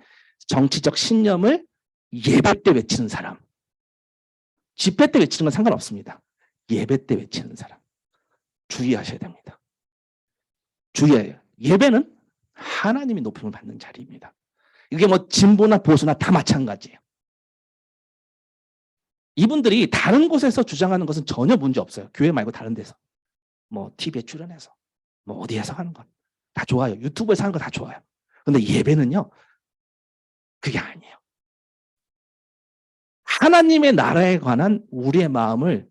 정치적 신념을 예배 때 외치는 사람, 집회 때 외치는 건 상관없습니다. 예배 때 외치는 사람 주의하셔야 됩니다. 주의해요. 예배는 하나님이 높임을 받는 자리입니다. 이게 뭐 진보나 보수나 다 마찬가지예요. 이분들이 다른 곳에서 주장하는 것은 전혀 문제 없어요. 교회 말고 다른 데서. 뭐 TV에 출연해서 뭐 어디에서 하는 건 다 좋아요. 유튜브에서 하는 거 다 좋아요. 근데 예배는요 그게 아니에요. 하나님의 나라에 관한 우리의 마음을,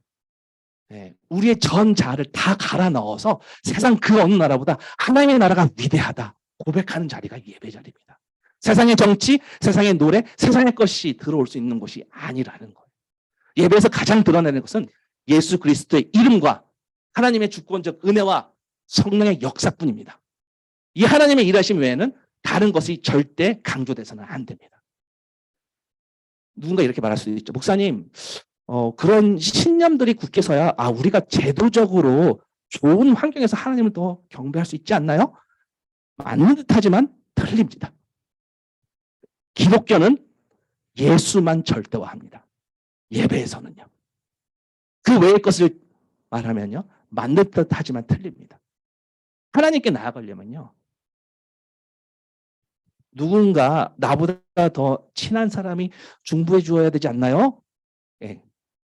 우리의 전 자아를 다 갈아 넣어서 세상 그 어느 나라보다 하나님의 나라가 위대하다 고백하는 자리가 예배 자리입니다. 세상의 정치, 세상의 노래, 세상의 것이 들어올 수 있는 곳이 아니라는 거예요. 예배에서 가장 드러내는 것은 예수 그리스도의 이름과 하나님의 주권적 은혜와 성령의 역사뿐입니다. 이 하나님의 일하심 외에는 다른 것이 절대 강조돼서는 안 됩니다. 누군가 이렇게 말할 수도 있죠. 목사님, 그런 신념들이 굳게 서야 우리가 제도적으로 좋은 환경에서 하나님을 더 경배할 수 있지 않나요? 맞는 듯하지만 틀립니다. 기독교는 예수만 절대화합니다. 예배에서는요. 그 외의 것을 말하면요 맞는 듯하지만 틀립니다. 하나님께 나아가려면요 누군가 나보다 더 친한 사람이 중보해 주어야 되지 않나요?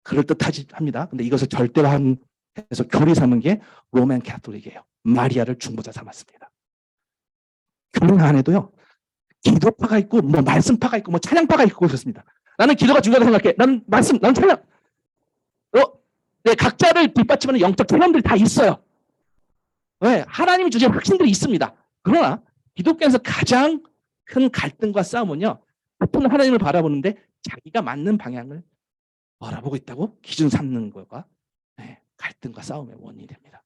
그럴듯하지 합니다. 근데 이것을 절대화해서 교리 삼은 게 로맨 캐톨릭이에요. 마리아를 중보자 삼았습니다. 교리 안 해도요 기도파가 있고 뭐 말씀파가 있고 뭐 찬양파가 있고 그렇습니다. 나는 기도가 중요하다고 생각해. 난 말씀, 난 찬양. 각자를 뒷받침하는 영적 체험들이 다 있어요. 왜? 하나님이 주신 확신들이 있습니다. 그러나 기독교에서 가장 큰 갈등과 싸움은요 보통 하나님을 바라보는데 자기가 맞는 방향을 바라보고 있다고 기준 삼는 것과 갈등과 싸움의 원인이 됩니다.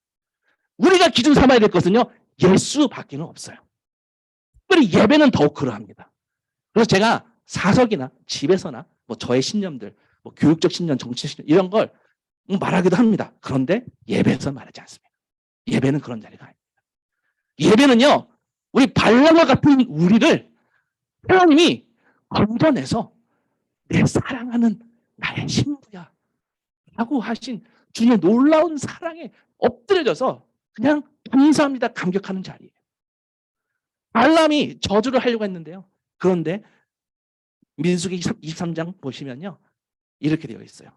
우리가 기준 삼아야 될 것은요 예수밖에는 없어요. 특별히 예배는 더욱 그러합니다. 그래서 제가 사석이나 집에서나 뭐 저의 신념들, 뭐 교육적 신념, 정치적 신념 이런 걸 말하기도 합니다. 그런데 예배에서 말하지 않습니다. 예배는 그런 자리가 아닙니다. 예배는요 우리 발람과 같은 우리를 하나님이 건져내서 내 사랑하는 나의 신부야 라고 하신 주님의 놀라운 사랑에 엎드려져서 그냥 감사합니다, 감격하는 자리예요. 발람이 저주를 하려고 했는데요. 그런데 민수기 23장 보시면요, 이렇게 되어 있어요.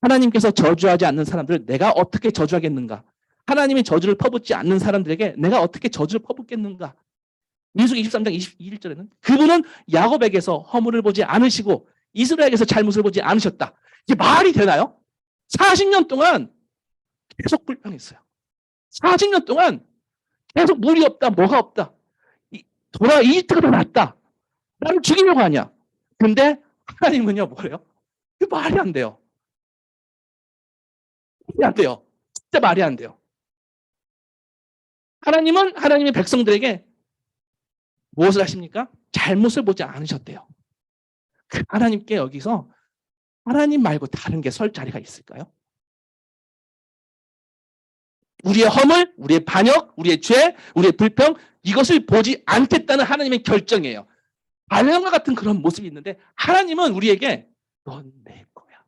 하나님께서 저주하지 않는 사람들을 내가 어떻게 저주하겠는가? 하나님이 저주를 퍼붓지 않는 사람들에게 내가 어떻게 저주를 퍼붓겠는가? 민수기 23장 21절에는 그분은 야곱에게서 허물을 보지 않으시고 이스라엘에게서 잘못을 보지 않으셨다. 이게 말이 되나요? 40년 동안 계속 불평했어요. 40년 동안 계속 물이 없다, 뭐가 없다. 이집트가 더 낫다. 나를 죽이려고 하냐. 근데 하나님은요, 뭐래요? 그 말이 안 돼요. 말이 안 돼요. 진짜 말이 안 돼요. 하나님은 하나님의 백성들에게 무엇을 하십니까? 잘못을 보지 않으셨대요. 그 하나님께 여기서 하나님 말고 다른 게 설 자리가 있을까요? 우리의 허물, 우리의 반역, 우리의 죄, 우리의 불평, 이것을 보지 않겠다는 하나님의 결정이에요. 발람과 같은 그런 모습이 있는데 하나님은 우리에게 넌 내 거야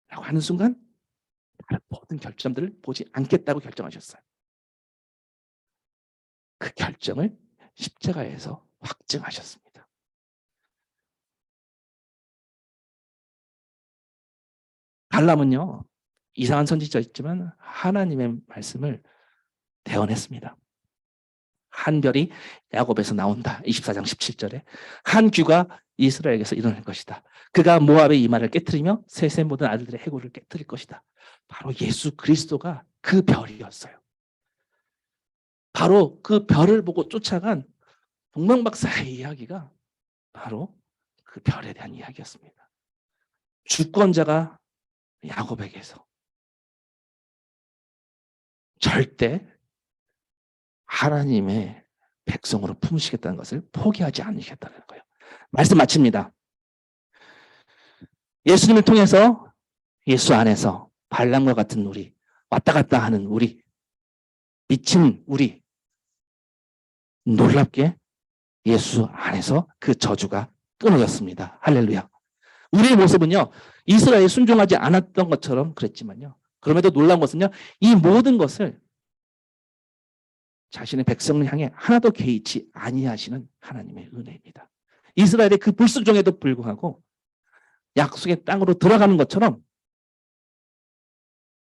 라고 하는 순간 다른 모든 결정들을 보지 않겠다고 결정하셨어요. 그 결정을 십자가에서 확증하셨습니다. 발람은요, 이상한 선지자였지만 하나님의 말씀을 대언했습니다. 한 별이 야곱에서 나온다. 24장 17절에 한 귀가 이스라엘에게서 일어날 것이다. 그가 모압의 이마를 깨트리며 셋의 모든 아들들의 해골을 깨트릴 것이다. 바로 예수 그리스도가 그 별이었어요. 바로 그 별을 보고 쫓아간 동방박사의 이야기가 바로 그 별에 대한 이야기였습니다. 주권자가 야곱에게서 절대 하나님의 백성으로 품으시겠다는 것을 포기하지 않으시겠다는 거예요. 말씀 마칩니다. 예수님을 통해서 예수 안에서 발람과 같은 우리, 왔다 갔다 하는 우리, 미친 우리, 놀랍게 예수 안에서 그 저주가 끊어졌습니다. 할렐루야. 우리의 모습은요, 이스라엘에 순종하지 않았던 것처럼 그랬지만요, 그럼에도 놀라운 것은요, 이 모든 것을 자신의 백성을 향해 하나도 개의치 아니하시는 하나님의 은혜입니다. 이스라엘의 그 불순종에도 불구하고 약속의 땅으로 들어가는 것처럼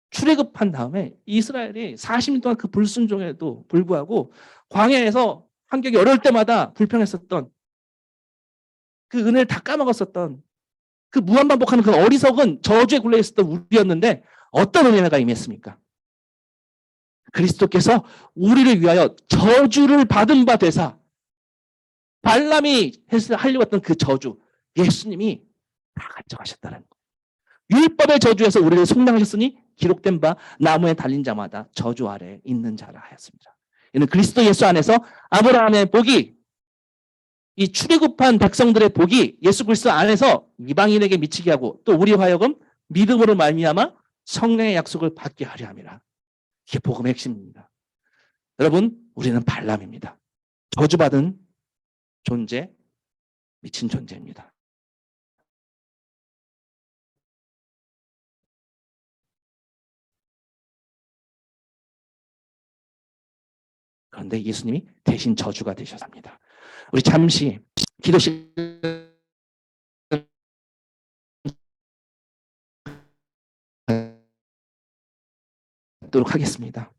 출애굽한 다음에 이스라엘이 40년 동안 그 불순종에도 불구하고 광야에서 환경이 어려울 때마다 불평했었던 그 은혜를 다 까먹었었던 그 무한반복하는 그 어리석은 저주에 굴려 있었던 우리였는데 어떤 은혜가 임했습니까? 그리스도께서 우리를 위하여 저주를 받은 바 되사 발람이 하려고 했던 그 저주 예수님이 다 가져가셨다는 거예요. 율법의 저주에서 우리를 속량하셨으니 기록된 바 나무에 달린 자마다 저주 아래 있는 자라 하였습니다. 이는 그리스도 예수 안에서 아브라함의 복이, 이 출애굽한 백성들의 복이 예수 그리스도 안에서 이방인에게 미치게 하고 또 우리 화여금 믿음으로 말미암아 성령의 약속을 받게 하려 함이라. 이게 복음의 핵심입니다. 여러분, 우리는 발람입니다. 저주받은 존재, 미친 존재입니다. 그런데 예수님이 대신 저주가 되셨습니다. 우리 잠시 기도 시간 하도록 하겠습니다.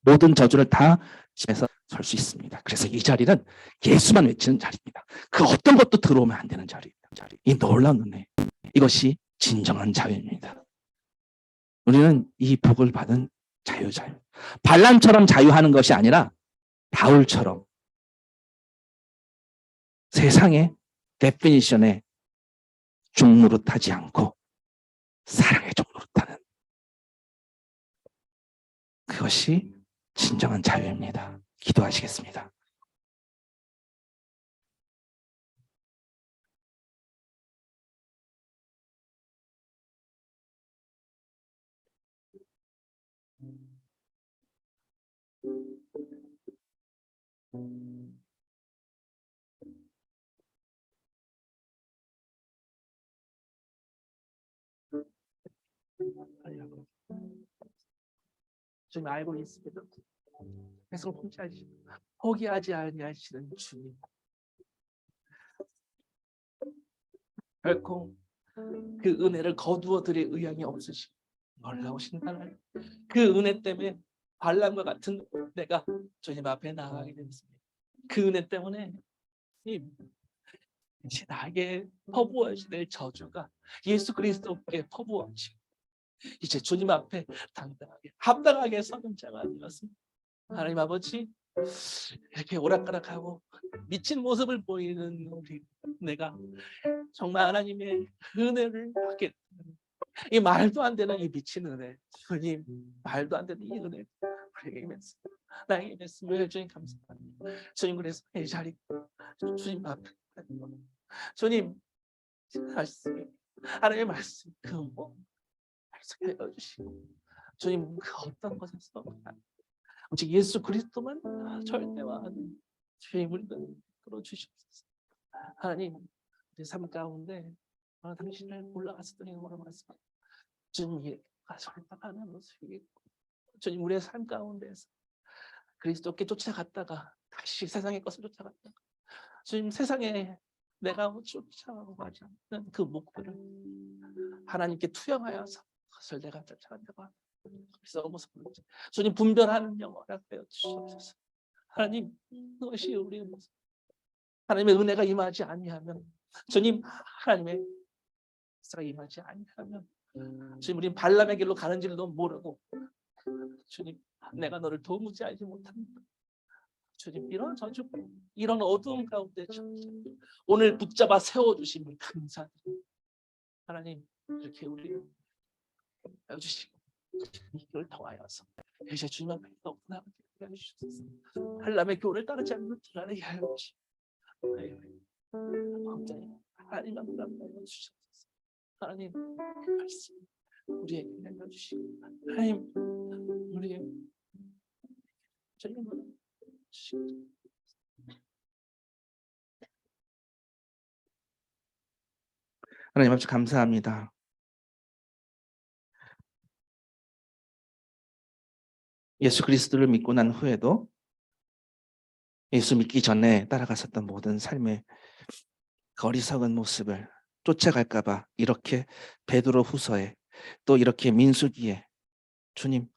모든 저주를 다 집에서 설 수 있습니다. 그래서 이 자리는 예수만 외치는 자리입니다. 그 어떤 것도 들어오면 안 되는 자리입니다. 이 놀라운 은혜, 이것이 진정한 자유입니다. 우리는 이 복을 받은 자유. 발람처럼 자유하는 것이 아니라 바울처럼 세상의 데피니션에 종노릇하지 않고 사랑의 종노릇하는, 그것이 진정한 자유입니다. 기도하시겠습니다. 주님 알고 있습니다. 계속 포기하지 아니하시는 주님. 결코 그 은혜를 거두어 드릴 의향이 없으시고 놀라우신 하나님. 그 은혜 때문에 발람과 같은 내가 주님 앞에 나가게 됐습니다. 그 은혜 때문에 이제 나에게 퍼부어질 저주가 예수 그리스도께 퍼부어지고 이제 주님 앞에 당당하게 합당하게 서는 자가 되었습니다. 하나님 아버지, 이렇게 오락가락하고 미친 모습을 보이는 우리 내가 정말 하나님의 은혜를 받게 되는 이 말도 안 되는 이 미친 은혜, 주님 말도 안 되는 이 은혜 우리에게 임했습니다. 나에게 임했으면 주님 감사합니다. 주님 그래서 이 자리 주님 앞에 주님 말씀 하나님의 말씀 그 말씀해 주시고 주님 그 어떤 것에서 오직 예수 그리스도만 절대화하는 주님 우리를 끌어주시옵소서. 하나님 우리 삶 가운데 당신을 올라가서 드리는 말씀 주님 예가 절박하는 모습이 있고 주님 우리의 삶 가운데서 그리스도께 쫓아갔다가 다시 세상의 것을 쫓아갔다가 주님 세상에 내가 쫓아가고 가지 않는 그 목표를 하나님께 투영하여서 그것을 내가 쫓아간다고 하는 그래서 모습을 주님 분별하는 영어를 배워 주시옵소서. 하나님 그것이 우리의 모습. 하나님의 은혜가 임하지 아니하면 주님 하나님의 역사가 임하지 아니하면 주님 우린 발람의 길로 가는 줄도 모르고 주님 내가 너를 도무지 알지 못합니다. 주님 이런 저주 이런 어두움 가운데 오늘 붙잡아 세워주심을 감사드립니다. 하나님 이렇게 우리를 배워주시고 이걸 통하여서 이제 주님 앞에 나가게 해주셔서 발람의 교훈을 따르지 않는 드러내게 하여 주시고 하나님 앞에 주셔서 하나님 말씀 우리에게 내려주시고 하나님 우리의 주님을 주시고 하나님 아버지 감사합니다. 예수 그리스도를 믿고 난 후에도 예수 믿기 전에 따라갔었던 모든 삶의 어리석은 모습을 쫓아갈까 봐 이렇게 베드로 후서에 또 이렇게 민수기에 주님